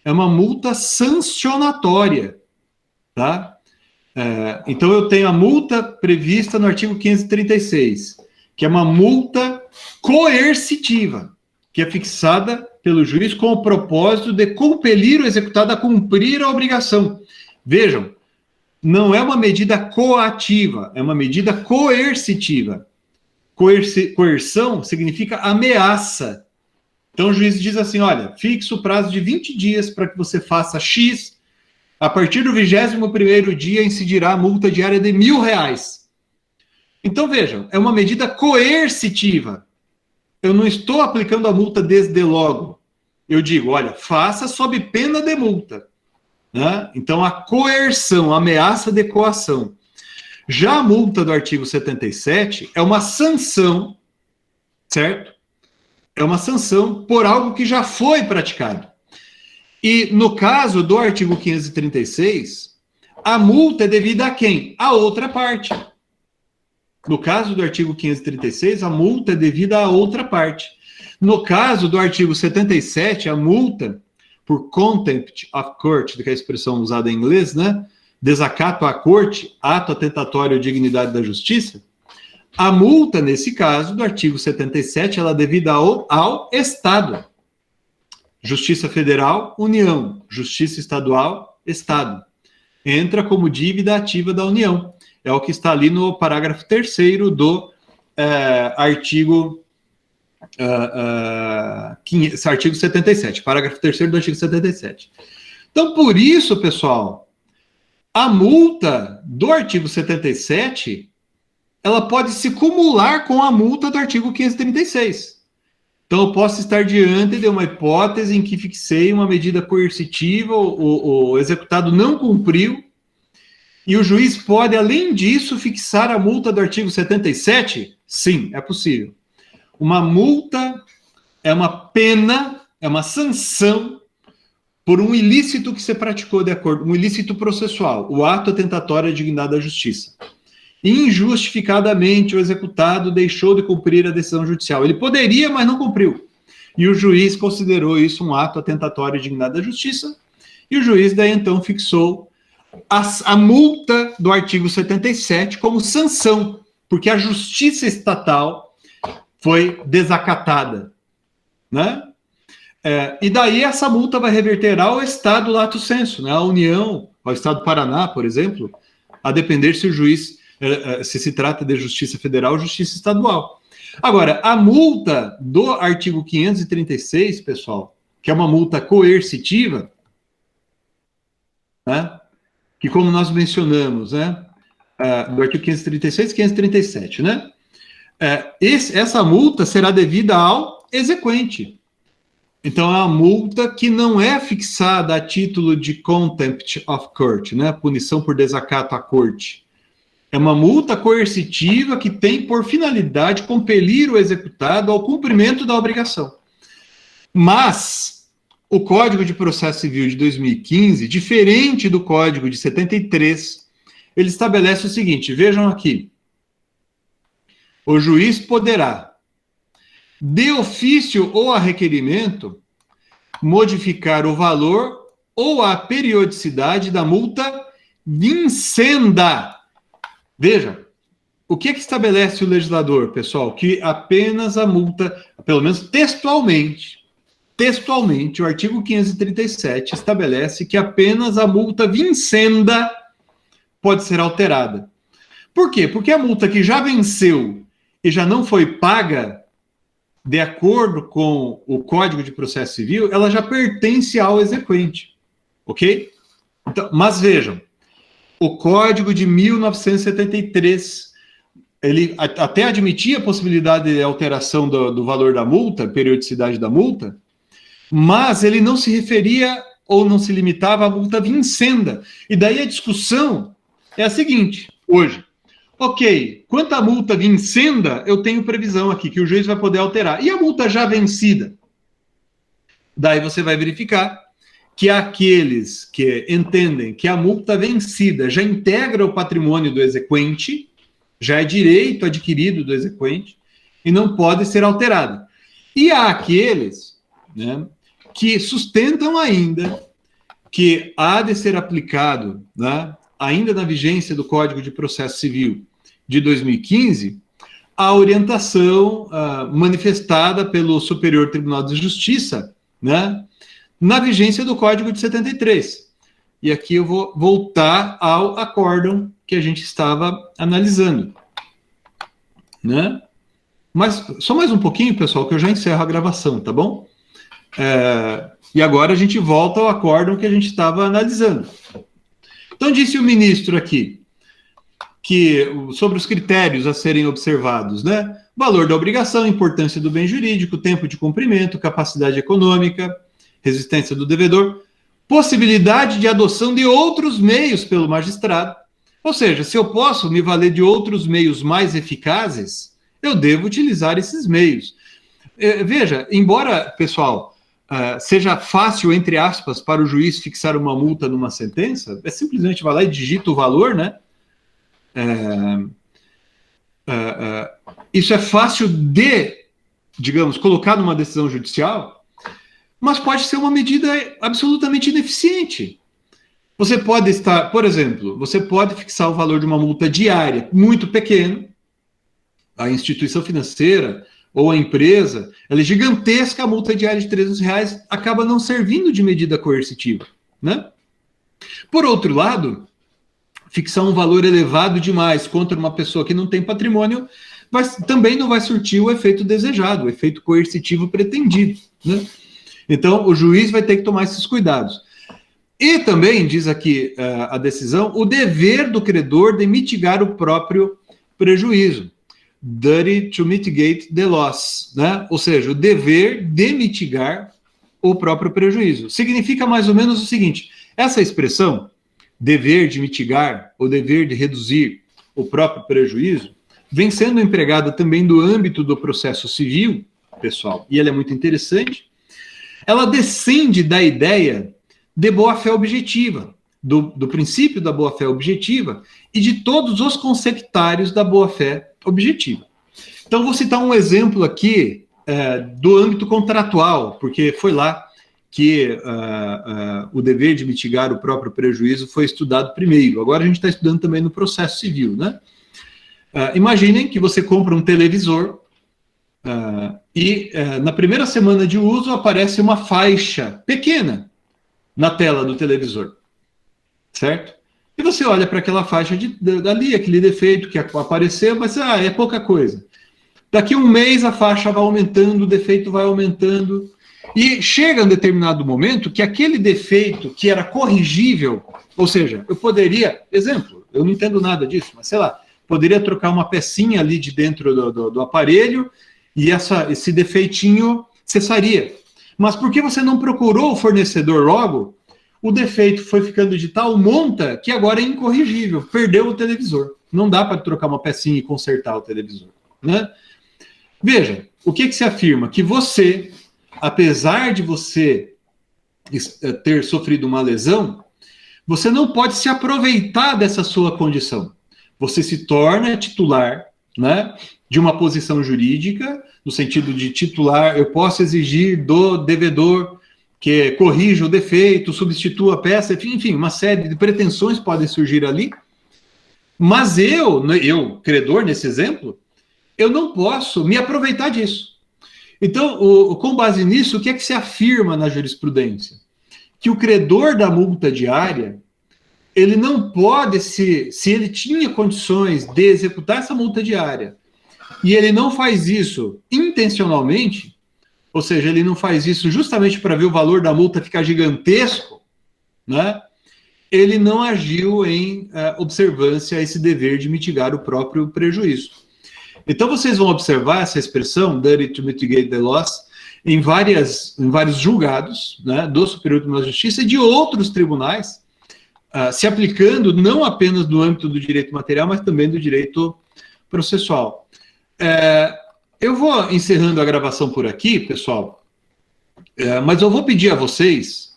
é uma multa sancionatória, tá? Então, eu tenho a multa prevista no artigo 536, que é uma multa coercitiva, que é fixada pelo juiz com o propósito de compelir o executado a cumprir a obrigação. Vejam, não é uma medida coativa, é uma medida coercitiva. Coerção significa ameaça. Então o juiz diz assim, olha, fixa o prazo de 20 dias para que você faça X, a partir do 21º dia incidirá a multa diária de R$1.000. Então vejam, é uma medida coercitiva. Eu não estou aplicando a multa desde logo. Eu digo, olha, faça sob pena de multa, né? Então, a coerção, a ameaça de coação. Já a multa do artigo 77 é uma sanção, certo? É uma sanção por algo que já foi praticado. E no caso do artigo 536, a multa é devida a quem? A outra parte. No caso do artigo 536, a multa é devida a outra parte. No caso do artigo 77, a multa por contempt of court, que é a expressão usada em inglês, né? Desacato à corte, ato atentatório à dignidade da justiça, A multa, nesse caso, do artigo 77, ela é devida ao Estado. Justiça Federal, União. Justiça Estadual, Estado. Entra como dívida ativa da União. É o que está ali no parágrafo 3º do artigo 77. Parágrafo 3º do artigo 77. Então, por isso, pessoal, a multa do artigo 77, ela pode se cumular com a multa do artigo 536. Então, eu posso estar diante de uma hipótese em que fixei uma medida coercitiva, o executado não cumpriu, e o juiz pode, além disso, fixar a multa do artigo 77? Sim, é possível. Uma multa é uma pena, é uma sanção por um ilícito que você praticou de acordo, um ilícito processual, o ato atentatório à dignidade da justiça. Injustificadamente, o executado deixou de cumprir a decisão judicial. Ele poderia, mas não cumpriu. E o juiz considerou isso um ato atentatório à dignidade da justiça, e o juiz daí então fixou a multa do artigo 77 como sanção, porque a justiça estatal foi desacatada, né? E daí essa multa vai reverter ao Estado lato sensu, né? À União, ao Estado do Paraná, por exemplo, a depender se o juiz, se trata de justiça federal ou justiça estadual. Agora, a multa do artigo 536, pessoal, que é uma multa coercitiva, né? Que como nós mencionamos, né? Do artigo 536 e 537, né? Essa multa será devida ao exequente. Então, é uma multa que não é fixada a título de contempt of court, né? Punição por desacato à corte. É uma multa coercitiva que tem por finalidade compelir o executado ao cumprimento da obrigação. Mas o Código de Processo Civil de 2015, diferente do Código de 73, ele estabelece o seguinte, vejam aqui. O juiz poderá, de ofício ou a requerimento, modificar o valor ou a periodicidade da multa vincenda. Veja, o que estabelece o legislador, pessoal? Que apenas a multa, pelo menos textualmente, o artigo 537 estabelece que apenas a multa vincenda pode ser alterada. Por quê? Porque a multa que já venceu e já não foi paga, de acordo com o Código de Processo Civil, ela já pertence ao exequente, ok? Então, mas vejam, o Código de 1973, ele até admitia a possibilidade de alteração do valor da multa, periodicidade da multa, mas ele não se referia ou não se limitava à multa vincenda. E daí a discussão é a seguinte, hoje. Ok, quanto à multa vincenda, eu tenho previsão aqui que o juiz vai poder alterar. E a multa já vencida? Daí você vai verificar que aqueles que entendem que a multa vencida já integra o patrimônio do exequente, já é direito adquirido do exequente, e não pode ser alterada. E há aqueles, né, que sustentam ainda que há de ser aplicado, né, ainda na vigência do Código de Processo Civil de 2015, a orientação manifestada pelo Superior Tribunal de Justiça, né, na vigência do Código de 73. E aqui eu vou voltar ao acórdão que a gente estava analisando, né? Mas só mais um pouquinho, pessoal, que eu já encerro a gravação, tá bom? E agora a gente volta ao acórdão que a gente estava analisando. Então, disse o ministro aqui, que sobre os critérios a serem observados, né? Valor da obrigação, importância do bem jurídico, tempo de cumprimento, capacidade econômica, resistência do devedor, possibilidade de adoção de outros meios pelo magistrado. Ou seja, se eu posso me valer de outros meios mais eficazes, eu devo utilizar esses meios. Veja, embora, pessoal, seja fácil, entre aspas, para o juiz fixar uma multa numa sentença, simplesmente vai lá e digita o valor, né? Isso é fácil de, digamos, colocar numa decisão judicial, mas pode ser uma medida absolutamente ineficiente. Você pode estar, por exemplo, você pode fixar o valor de uma multa diária muito pequeno, a instituição financeira ou a empresa, ela é gigantesca, a multa diária de R$300 acaba não servindo de medida coercitiva, né? Por outro lado, fixar um valor elevado demais contra uma pessoa que não tem patrimônio também não vai surtir o efeito desejado, o efeito coercitivo pretendido, né? Então, o juiz vai ter que tomar esses cuidados. E também, diz aqui a decisão, o dever do credor de mitigar o próprio prejuízo. Duty to mitigate the loss, né? Ou seja, o dever de mitigar o próprio prejuízo. Significa mais ou menos o seguinte, essa expressão, dever de mitigar, ou dever de reduzir o próprio prejuízo, vem sendo empregada também no âmbito do processo civil, pessoal, e ela é muito interessante. Ela descende da ideia de boa-fé objetiva, do princípio da boa-fé objetiva e de todos os conceptários da boa-fé objetiva. Então, vou citar um exemplo aqui do âmbito contratual, porque foi lá que o dever de mitigar o próprio prejuízo foi estudado primeiro. Agora a gente está estudando também no processo civil, né? Imaginem que você compra um televisor e na primeira semana de uso aparece uma faixa pequena na tela do televisor, certo? E você olha para aquela faixa dali, aquele defeito que apareceu, mas é pouca coisa. Daqui a um mês a faixa vai aumentando, o defeito vai aumentando, e chega um determinado momento que aquele defeito que era corrigível, ou seja, eu poderia, exemplo, eu não entendo nada disso, mas sei lá, poderia trocar uma pecinha ali de dentro do aparelho e esse defeitinho cessaria. Mas porque você não procurou o fornecedor logo, o defeito foi ficando de tal monta que agora é incorrigível, perdeu o televisor. Não dá para trocar uma pecinha e consertar o televisor, né? Veja, o que se afirma? Que você, apesar de você ter sofrido uma lesão, você não pode se aproveitar dessa sua condição. Você se torna titular, né, de uma posição jurídica, no sentido de titular, eu posso exigir do devedor que corrija o defeito, substitua a peça, enfim, uma série de pretensões podem surgir ali, mas eu, credor nesse exemplo, eu não posso me aproveitar disso. Então, com base nisso, o que é que se afirma na jurisprudência? Que o credor da multa diária, ele não pode, se ele tinha condições de executar essa multa diária, e ele não faz isso intencionalmente, ou seja, ele não faz isso justamente para ver o valor da multa ficar gigantesco, né? Ele não agiu em observância a esse dever de mitigar o próprio prejuízo. Então, vocês vão observar essa expressão, duty to mitigate the loss, em vários julgados, né, do Superior Tribunal de Justiça e de outros tribunais, se aplicando não apenas no âmbito do direito material, mas também do direito processual. Eu vou encerrando a gravação por aqui, pessoal, mas eu vou pedir a vocês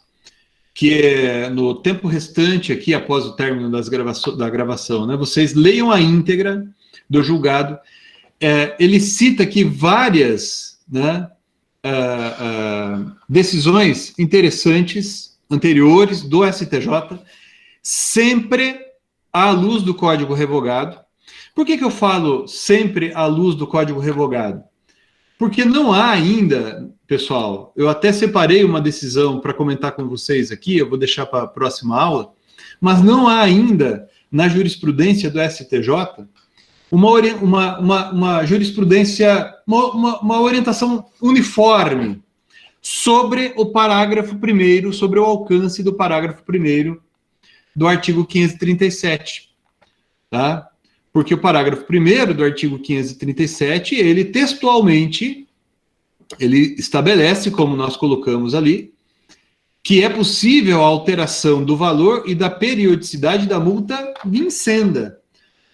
que no tempo restante aqui, após o término da gravação, né, vocês leiam a íntegra do julgado. Ele cita aqui várias, né, decisões interessantes anteriores do STJ, sempre à luz do Código Revogado. Por que eu falo sempre à luz do Código Revogado? Porque não há ainda, pessoal, eu até separei uma decisão para comentar com vocês aqui, eu vou deixar para a próxima aula, mas não há ainda na jurisprudência do STJ uma jurisprudência, uma orientação uniforme sobre o parágrafo 1º, sobre o alcance do parágrafo 1º do artigo 537, tá? Porque o parágrafo 1º do artigo 537, ele textualmente, ele estabelece, como nós colocamos ali, que é possível a alteração do valor e da periodicidade da multa vincenda,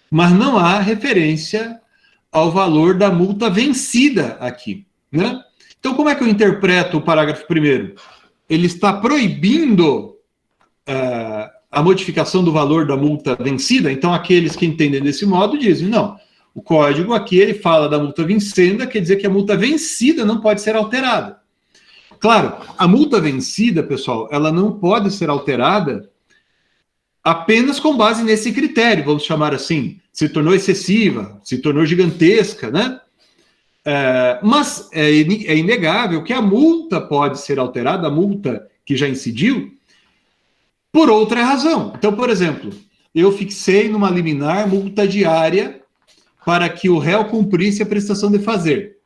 mas não há referência ao valor da multa vencida aqui, né? Então, como é que eu interpreto o parágrafo 1º? Ele está proibindo a modificação do valor da multa vencida. Então, aqueles que entendem desse modo dizem, não, o código aqui ele fala da multa vincenda, quer dizer que a multa vencida não pode ser alterada. Claro, a multa vencida, pessoal, ela não pode ser alterada apenas com base nesse critério, vamos chamar assim, se tornou excessiva, se tornou gigantesca, né? Mas é inegável que a multa pode ser alterada, a multa que já incidiu, por outra razão. Então, por exemplo, eu fixei numa liminar multa diária para que o réu cumprisse a prestação de fazer.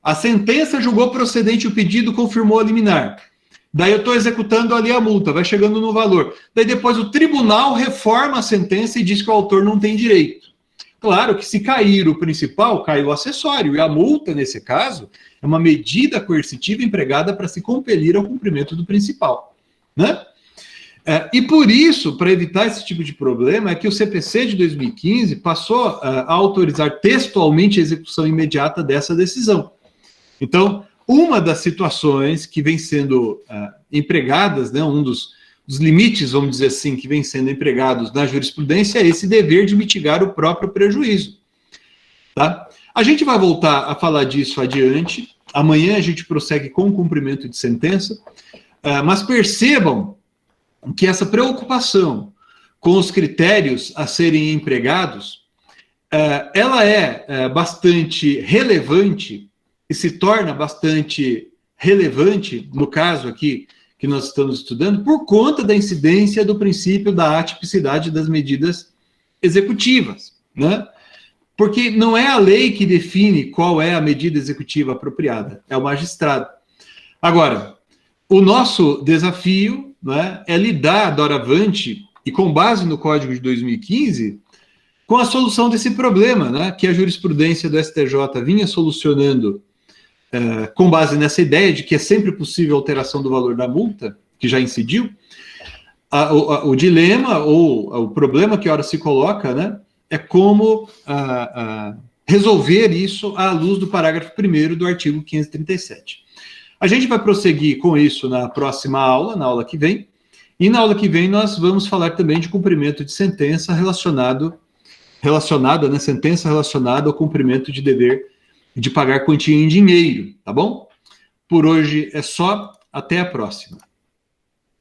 A sentença julgou procedente o pedido, confirmou a liminar. Daí eu estou executando ali a multa, vai chegando no valor. Daí depois o tribunal reforma a sentença e diz que o autor não tem direito. Claro que se cair o principal, cai o acessório. E a multa, nesse caso, é uma medida coercitiva empregada para se compelir ao cumprimento do principal, né? E por isso, para evitar esse tipo de problema, é que o CPC de 2015 passou a autorizar textualmente a execução imediata dessa decisão. Então, uma das situações que vem sendo empregadas, né, um dos limites, vamos dizer assim, que vem sendo empregados na jurisprudência é esse dever de mitigar o próprio prejuízo. Tá? A gente vai voltar a falar disso adiante. Amanhã a gente prossegue com o cumprimento de sentença, mas percebam que essa preocupação com os critérios a serem empregados, ela é bastante relevante e se torna bastante relevante, no caso aqui que nós estamos estudando, por conta da incidência do princípio da atipicidade das medidas executivas, né? Porque não é a lei que define qual é a medida executiva apropriada, é o magistrado. Agora, o nosso desafio, né, é lidar, doravante, e com base no Código de 2015, com a solução desse problema, né, que a jurisprudência do STJ vinha solucionando com base nessa ideia de que é sempre possível alteração do valor da multa, que já incidiu. O dilema ou o problema que ora se coloca, né, é como resolver isso à luz do parágrafo 1º do artigo 537. A gente vai prosseguir com isso na próxima aula, na aula que vem, e na aula que vem nós vamos falar também de cumprimento de sentença relacionada, né, sentença relacionada ao cumprimento de dever de pagar quantia em dinheiro, tá bom? Por hoje é só, até a próxima.